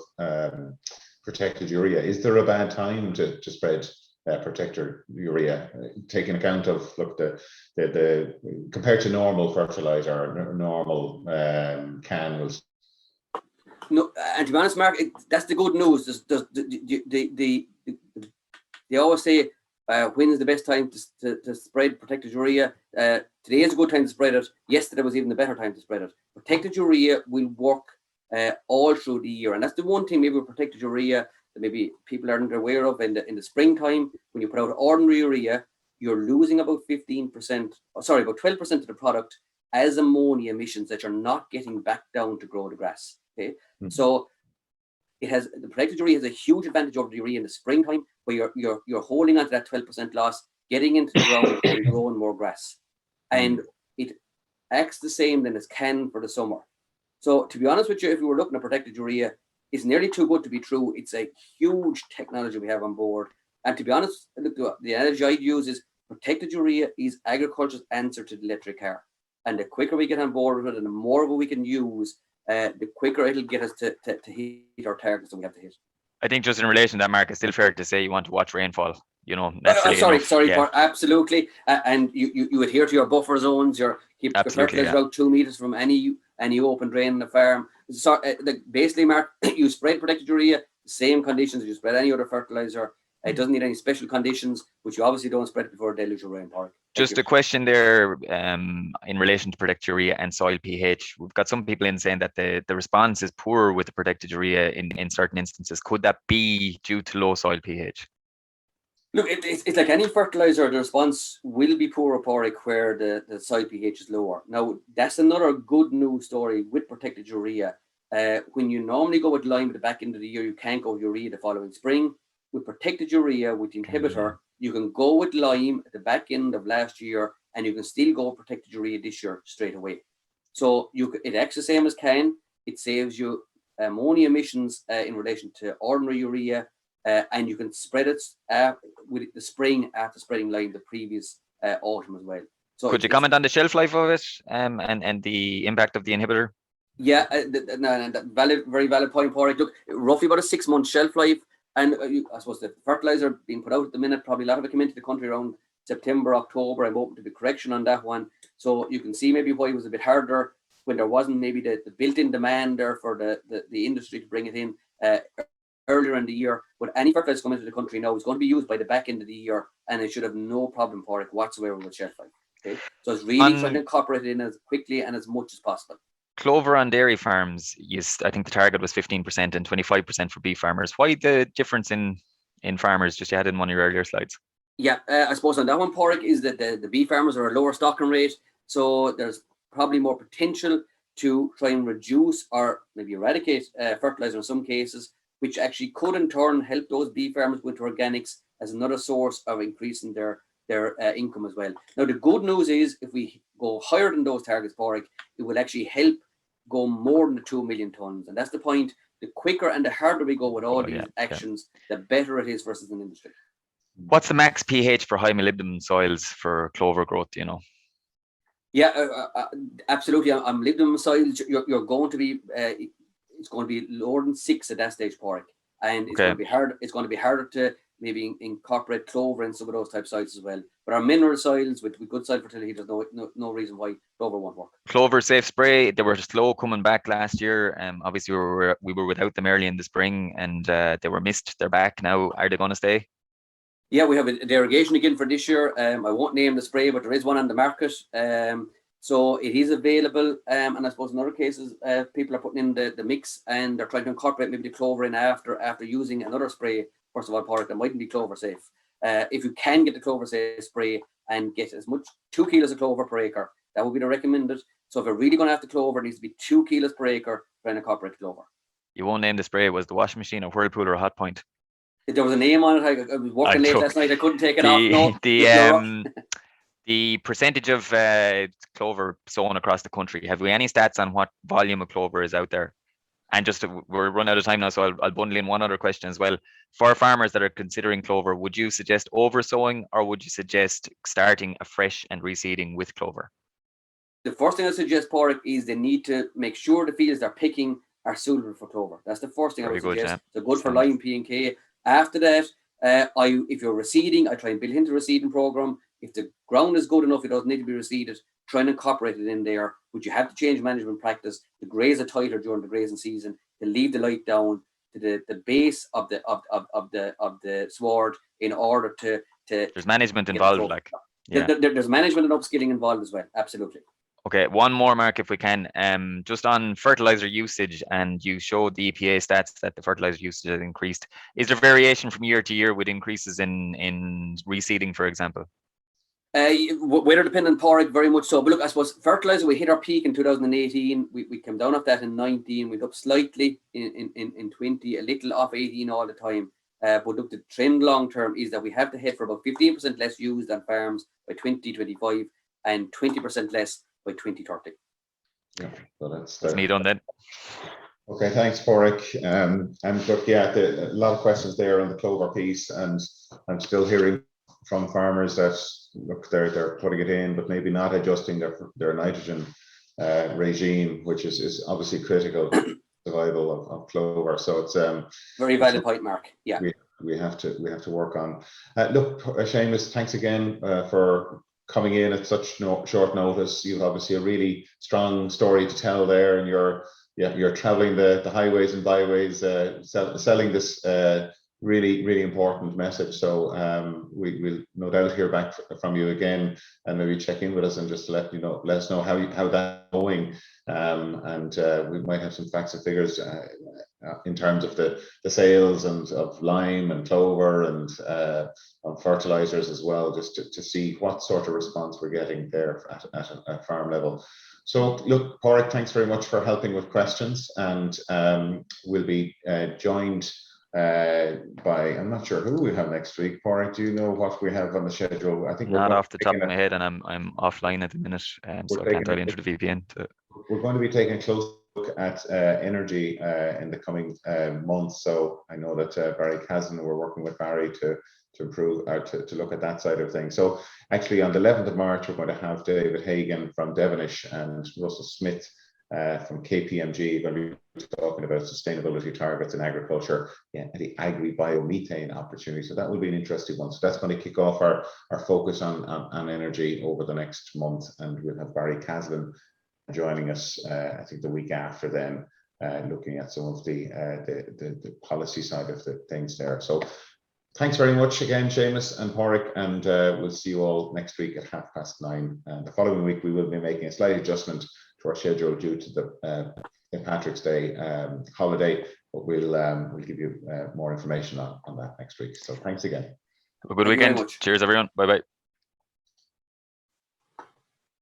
protected urea. Is there a bad time to spread protected urea, taking account of look the compared to normal fertilizer, normal can? No, and to be honest, Mark, that's the good news. They always say when is the best time to spread protected urea? Today is a good time to spread it. Yesterday was even a better time to spread it. Protected urea will work all through the year, and that's the one thing maybe with protected urea that maybe people aren't aware of. In the springtime, when you put out ordinary urea, you're losing about 12% of the product as ammonia emissions that you're not getting back down to grow the grass. Okay, so the protected urea has a huge advantage over the urea in the springtime, where you're holding on to that 12% loss, getting into the ground and growing more grass, and it acts the same then as can for the summer. So to be honest with you, if we were looking at protected urea, it's nearly too good to be true. It's a huge technology we have on board, and to be honest, the analogy I'd use is protected urea is agriculture's answer to the electric car, and the quicker we get on board with it and the more of it we can use, the quicker it'll get us to hit our targets that we have to hit. I think just in relation to that, Mark, it's still fair to say you want to watch rainfall. You know, sorry, yeah. Absolutely. And you adhere to your buffer zones. You keep the fertilizer out 2 meters from any open drain in the farm. So basically, Mark, you spread protected urea, the same conditions as you spread any other fertilizer. It doesn't need any special conditions, which you obviously don't spread before a deluge of rain, Padraig. Just a question there in relation to protected urea and soil pH. We've got some people in saying that the response is poor with the protected urea in certain instances. Could that be due to low soil pH? Look, it's like any fertilizer, the response will be poor Padraig where the soil pH is lower. Now, that's another good news story with protected urea. When you normally go with lime at the back end of the year, you can't go with urea the following spring. With protected urea, with the inhibitor, you can go with lime at the back end of last year, and you can still go with protected urea this year straight away. So it acts the same as can. It saves you ammonia emissions in relation to ordinary urea. And you can spread it with the spring after spreading lime the previous autumn as well. So could you comment on the shelf life of it and the impact of the inhibitor? Yeah, very valid point, Padraig. Look, roughly about a 6-month shelf life, and I suppose the fertilizer being put out at the minute, probably a lot of it came into the country around September, October. I'm open to the correction on that one, so you can see maybe why it was a bit harder when there wasn't maybe the built-in demand there for the industry to bring it in earlier in the year. But any fertilizer coming into the country now is going to be used by the back end of the year, and it should have no problem for it whatsoever with shelf life. Okay, so it's really trying to incorporate it in as quickly and as much as possible. Clover on dairy farms, I think the target was 15% and 25% for beef farmers. Why the difference in farmers? Just you had in one of your earlier slides. Yeah, I suppose on that one, Padraig, is that the beef farmers are a lower stocking rate, so there's probably more potential to try and reduce or maybe eradicate fertilizer in some cases, which actually could in turn help those beef farmers go into organics as another source of increasing their income as well. Now, the good news is if we go higher than those targets, Padraig, it will actually help go more than the 2 million tonnes. And that's the point. The quicker and the harder we go with all these actions, the better it is versus an industry. What's the max pH for high molybdenum soils for clover growth, do you know? Yeah, absolutely. On molybdenum soils, you're going to be, it's going to be lower than 6 at that stage, Padraig. And it's going to be hard. It's going to be harder to maybe incorporate clover in some of those type sites as well. But our mineral soils with good soil fertility, there's no reason why clover won't work. Clover safe spray, they were slow coming back last year. Obviously we were without them early in the spring, and they were missed. They're back now. Are they going to stay? Yeah, we have a derogation again for this year. I won't name the spray, but there is one on the market. So it is available. And I suppose in other cases, people are putting in the mix and they're trying to incorporate maybe the clover in after using another spray. First of all, Padraig, that mightn't be clover safe. If you can get the clover safe spray and get as much 2 kilos of clover per acre, that would be the recommended. So if you're really going to have the clover, it needs to be 2 kilos per acre trying to incorporate clover. You won't name the spray. Was the washing machine, a Whirlpool, or a Hot Point? There was a name on it. I was working late last night. I couldn't take it off. The percentage of clover sown across the country. Have we any stats on what volume of clover is out there? And just we're running out of time now, so I'll bundle in one other question as well. For farmers that are considering clover, would you suggest oversowing or would you suggest starting afresh and reseeding with clover? The first thing I suggest, Padraig, is they need to make sure the fields they're picking are suitable for clover. That's the first thing I would suggest. Yeah. They're good for lime, P and K. After that, if you're reseeding, I try and build into a reseeding program. If the ground is good enough, it doesn't need to be reseeded. Try and incorporate it in there. Would you have to change management practice? The graze are tighter during the grazing season. To leave the light down to the base of the sward in order to. There's management involved, like. Yeah. There's management and upskilling involved as well. Absolutely. Okay, one more, Mark, if we can. Just on fertilizer usage, and you showed the EPA stats that the fertilizer usage has increased. Is there variation from year to year with increases in reseeding, for example? Weather dependent, Padraig, very much so. But look, I suppose fertilizer, we hit our peak in 2018. We came down off that in 19. We went up slightly in 20, a little off 18 all the time. But look, the trend long term is that we have to head for about 15% less used on farms by 2025 and 20% less by 2030. Yeah, so that's me done then. Okay, thanks, Padraig. And look, yeah, a lot of questions there on the clover piece, and I'm still hearing from farmers that look, they're putting it in, but maybe not adjusting their nitrogen regime, which is obviously critical to the survival of clover. So it's very valid point, Mark. Yeah, we have to work on. Look, Seamus, thanks again for coming in at such short notice. You've obviously a really strong story to tell there, and you're traveling the highways and byways, selling this really, really important message. So we will no doubt hear back from you again, and maybe check in with us and just let us know how that's going. And we might have some facts and figures in terms of the sales and of lime and clover and on fertilizers as well, just to see what sort of response we're getting there at farm level. So look, Padraig, thanks very much for helping with questions, and we'll be joined by, I'm not sure who we have next week. Padraig, do you know what we have on the schedule? I think not off the top of my head, and I'm offline at the minute, so I can't dial into the VPN. We're going to be taking a close look at energy in the coming months. So I know that Barry Kazan, we're working with Barry to improve to look at that side of things. So actually on the 11th of March, we're going to have David Hagan from Devonish and Russell Smith from KPMG going to be talking about sustainability targets in agriculture and the agri-biomethane opportunity. So that will be an interesting one. So that's going to kick off our focus on energy over the next month, and we'll have Barry Kazan joining us, I think the week after then, looking at some of the policy side of the things there. So thanks very much again, Seamus and Padraig, and we'll see you all next week at 9:30. And the following week, we will be making a slight adjustment to our schedule due to the St. Patrick's Day holiday, but we'll give you more information on that next week. So thanks again. Have a good weekend. Cheers, everyone. Bye-bye.